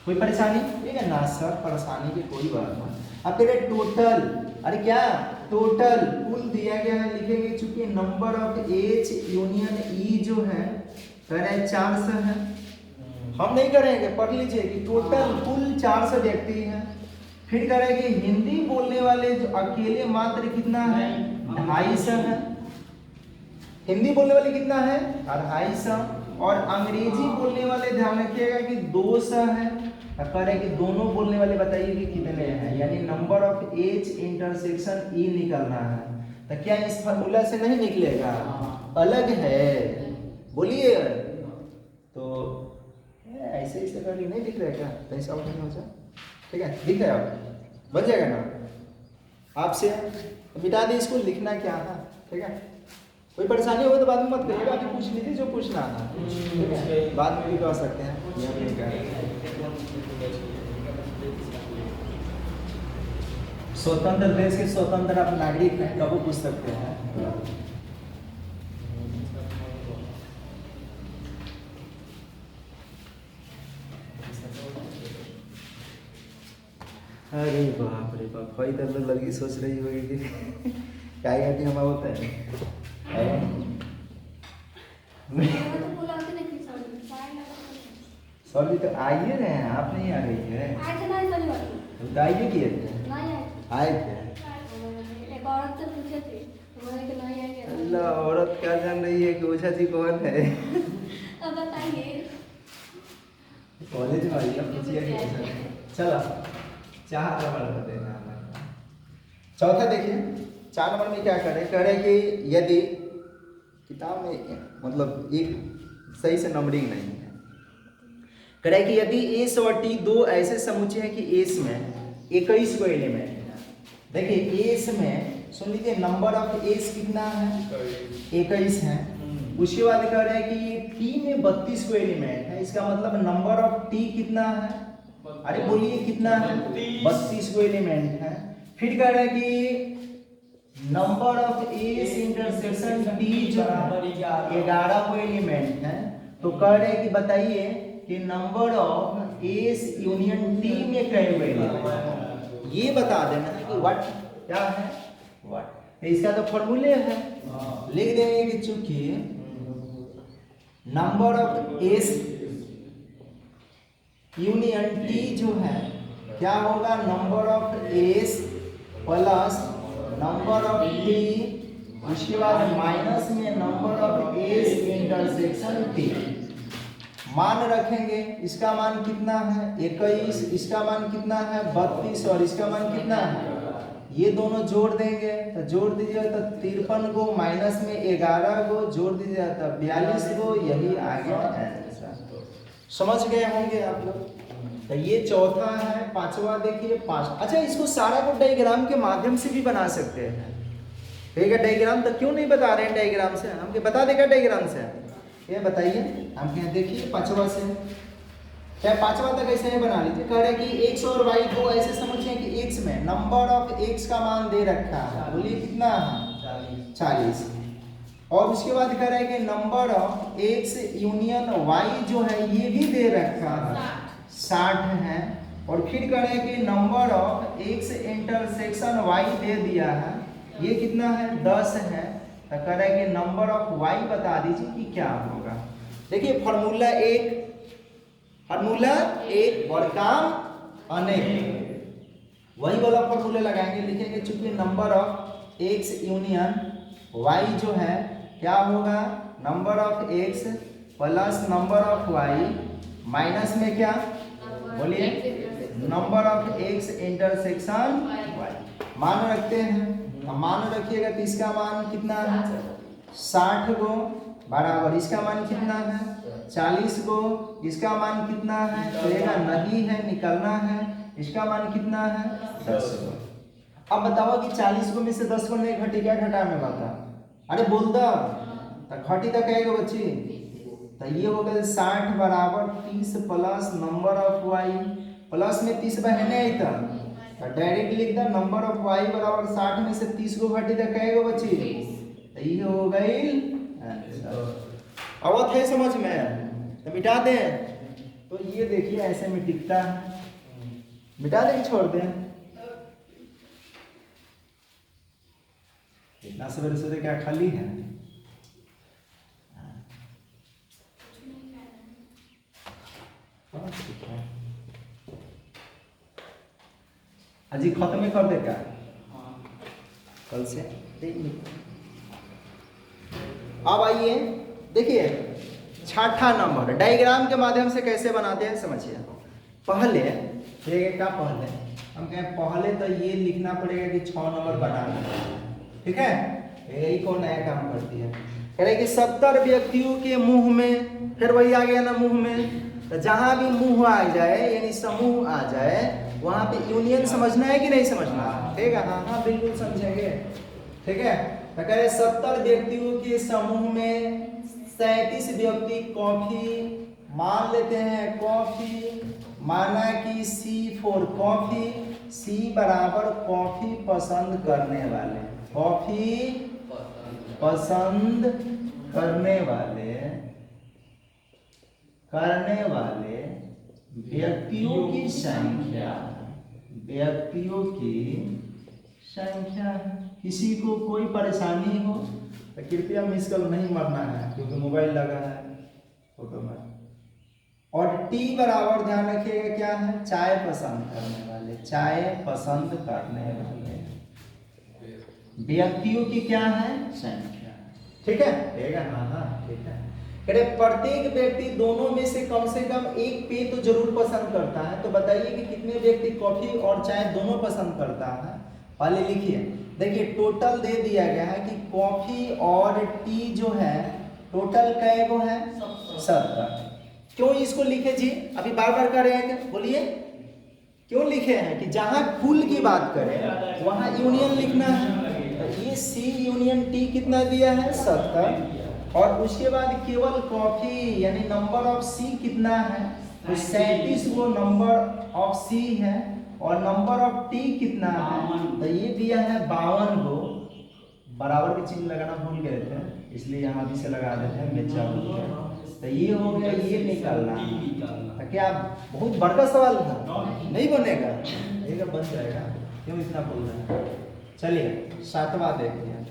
[SPEAKER 1] कोई परेशानी? ठीक है ना सर, परेशानी की कोई बात नहीं। अब तेरे टोटल, अरे क्या टोटल कुल दिया गया है, लिखेंगे चूंकि नंबर ऑफ एच यूनियन ई जो है कह रहे हैं 400 है। हम नहीं करेंगे, पढ़ लीजिए कि टोटल कुल 400 व्यक्ति हैं। फिर कह रहे हैं कि हिंदी बोलने वाले जो अकेले मात्र कितना है? 250 है। हिंदी बोलने वाले कितना है? 250। और अंग्रेजी बोलने वाले ध्यान रखिएगा कि 200 है। कह रहे हैं कि दोनों बोलने वाले बताइए कि कितने हैं, यानी number of A's intersection E निकलना है, तो क्या इस फार्मूला से नहीं निकलेगा? अलग है, बोलिए। तो ऐसे ऐसे करके नहीं दिख रहा है क्या? तो ऐसा नहीं हो जाए, ठीक है? दिख रहा है आप, बन जाएगा ना आपसे? मिटा दे इसको, लिखना क्या था, ठीक है? कोई परेशानी होगा तो बाद में मत करिएगा, अभी पूछ लीजिए जो पूछना था, ठीक है? बाद में भी कह सकते हैं, ये हम नहीं कह रहे। स्वतंत्र देश के स्वतंत्र आप नागरिक हैं, कब पूछ सकते हैं। अरे बाप रे बाप, भाई तो लड़की सोच रही होगी कि क्या कहती हम होता है। सर जी तो आइए रहे हैं, आप नहीं आ रही है? तो आइए किए थे, आए थे। अल्लाह, औरत क्या जान रही है कि ओझा जी कौन है? कॉलेज में आइए, पूछिए। चलो चार नंबर देना है। चौथा देखिए, 4 नंबर में क्या करें? कह रहे कि यदि किताब में मतलब एक सही से नंबरिंग नहीं है, कह रहे कि यदि एस और टी दो ऐसे समुच्चय हैं कि एस में 21 को एलिमेंट है। देखिए एस में सुन लीजिए, नंबर ऑफ एस कितना है? 21 है। उसके बाद कह रहे हैं कि टी में 32 को एलिमेंट है, इसका मतलब नंबर ऑफ टी कितना है? अरे बोलिए कितना है? 32 को एलिमेंट है। फिर कह रहे हैं कि number of S intersection T जो है 11 को एलिमेंट है। तो कह रहे हैं कि बताइए कि number of S union T में कई हुए एलिमेंट, ये बता देना है कि व्हाट क्या है, व्हाट। इसका तो फॉर्मूले है, लिख देंगे कि चूंकि number of S union T जो है क्या होगा? Number of S plus number of T, उसके बाद माइनस में number of S intersection T. मान रखेंगे, इसका मान कितना है? 21, इसका मान कितना है? 32, और इसका मान कितना है? ये दोनों जोड़ देंगे, तो जोड़ दीजिए तो 53 को, माइनस में 11 को जोड़ दीजिए तो 42 को। यही आ गया आंसर। समझ गए होंगे आप लोग? तो ये चौथा है। पांचवा देखिए, 5। अच्छा, इसको सारा को डायग्राम के माध्यम से भी बना सकते हैं, ठीक है? डायग्राम तो क्यों नहीं बता रहे हैं? डायग्राम से हमके बता देगा, डायग्राम से ये बताइए हम क्या। देखिए 5वां से, क्या 5वां तक ऐसे ही बना लीजिए। कह रहे हैं कि x और y दो ऐसे समझिए कि x में नंबर ऑफ x का मान दे रखा है, बोलिए कितना है? 40। और उसके बाद कह रहे हैं कि number of x union y जो है ये भी दे रखा है, 60 है। और फिर कह रहे हैं कि number of x intersection y दे दिया है, ये कितना है? 10 है। तो कह रहे हैं कि नंबर ऑफ y बता दीजिए कि क्या होगा। देखिए फॉर्मूला एक और काम अनेक, वही वाला फॉर्मूला लगाएंगे। लिखेंगे चूंकि number of x union y जो है क्या होगा? Number of x plus number of y minus में क्या? बोलिए number of x intersection y। मान रखते हैं, अब मान रखिएगा तो इसका मान कितना है? 60 को बराबर इसका मान कितना है? 40 को। इसका मान कितना है? चलेगा नहीं है, निकलना है। इसका मान कितना है? 10 को। अब बताओ कि 40 को में से 10 को नहीं घटी, क्या घटा में बता? अरे बोल दो तो घटी तो कहेगा बच्ची। तो ये हो गया 60 बराबर 30 plus number of y, plus में 30 बहने आई तो डायरेक्ट लिख दो नंबर ऑफ y बराबर 60 में से 30 को घटी तो कहेगा बच्ची। तो ये हो गई आंसर। आवत है समझ में? तो मिटा दें। तो ये देखिए ऐसे में टिकता है, मिटा दें छोड़ दें। इतना सवेरे सवेरे क्या खाली है? अजी खत्म कर दे क्या कल से? अब आइए देखिए 6ठा नंबर डायग्राम के माध्यम से कैसे बनाते हैं समझिए। पहले क्या पहले हम कहें पहले तो ये लिखना पड़ेगा कि 6 नंबर बनाना है, ठीक है। यही कौन नया काम करती है। कह रहे कि 70 व्यक्तियों के मुंह में, फिर वही आ गया ना मुंह में, तो जहां भी मुंह आ जाए यानी समूह आ जाए वहां पे यूनियन समझना है कि नहीं समझना, ठीक है। हाँ बिल्कुल समझेंगे, ठीक है। तो कह रहे 70 व्यक्तियों के समूह में 37 व्यक्ति कॉफी, मान लेते हैं कॉफी, माना कि C फॉर कॉफी, C बराबर कॉफी पसंद करने वाले, कॉफी पसंद करने वाले व्यक्तियों की संख्या, किसी को कोई परेशानी हो तो कृपया मिस कॉल नहीं मरना है क्योंकि मोबाइल लगा है फोटो में। और T बराबर ध्यान रखिएगा क्या है, चाय पसंद करने वाले, चाय पसंद करने वाले व्यक्तियों की क्या है संख्या, ठीक है। हाँ ठीक है। कह प्रत्येक व्यक्ति दोनों में से कम एक पेय तो जरूर पसंद करता है, तो बताइए कि कितने व्यक्ति कॉफी और चाय दोनों पसंद करता है। पहले लिखिए, देखिए टोटल दे दिया गया है कि कॉफी और टी जो है टोटल कै गो है 70। क्यों इसको लिखे जी, अभी बार बार कर रहे हैं, बोलिए क्यों लिखे हैं कि जहां कुल की बात करें वहां यूनियन लिखना है। तो ये C यूनियन T कितना दिया है 70, और उसके बाद केवल कॉफी यानी नंबर ऑफ C कितना है, तो 37 वो नंबर ऑफ C है, और नंबर ऑफ T कितना है, तो ये दिया है 52 गो। बराबर के चिन्ह लगाना भूल गए थे इसलिए यहाँ भी से लगा देते हैं मेचा बोल के। तो ये हो गया, ये निकालना तो क्या बहुत बड़का सवाल था, नहीं बनेगा, ये बन जाएगा, क्यों इतना बोल रहे हैं। चलिए 7वां देखते हैं।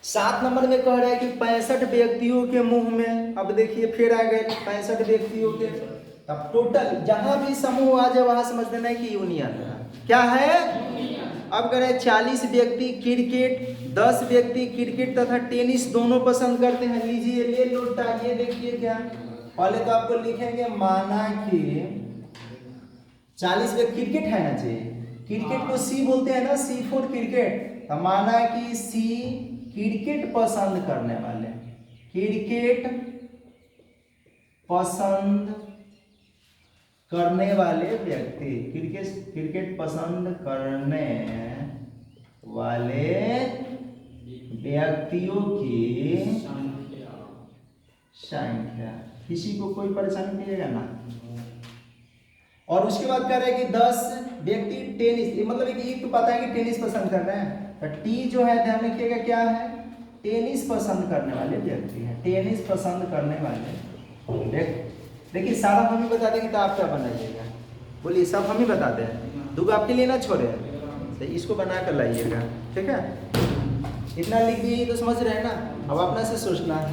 [SPEAKER 1] 7 नंबर में कह रहा है कि 65 व्यक्तियों के मुंह में, अब देखिए फिर आ गए 65 व्यक्तियों के, तब टोटल जहां भी समूह आ जाए वहां समझ लेना है कि यूनियन है, क्या है। अब कह रहे 40 व्यक्ति क्रिकेट, 10 व्यक्ति क्रिकेट तथा टेनिस दोनों पसंद करते हैं। लीजिए ले लो, ये देखिए क्या, पहले तो आपको लिखेंगे माना कि 40 व्यक्ति क्रिकेट है ना जी, क्रिकेट को C बोलते हैं ना, C फॉर क्रिकेट, तो माना कि C क्रिकेट पसंद करने वाले, क्रिकेट पसंद करने वाले व्यक्ति, क्रिकेट पसंद करने वाले व्यक्तियों की संख्या, किसी को कोई परेशानी मिलेगा ना। और उसके बाद कह रहे हैं कि 10 व्यक्ति टेनिस, मतलब एक तो पता है कि टेनिस पसंद कर रहे हैं, तो T जो है ध्यान रखिएगा क्या है, टेनिस पसंद करने वाले व्यक्ति हैं, टेनिस पसंद करने वाले। देखिए सारा हम ही बता देंगे तो आप क्या बनाइएगा, बोलिए सब हम ही बताते हैं, दूगो आपके लिए ना छोड़े, तो इसको बना कर लाइएगा, ठीक है। इतना लिख दिए तो समझ रहे हैं ना, अब अपना से सोचना है।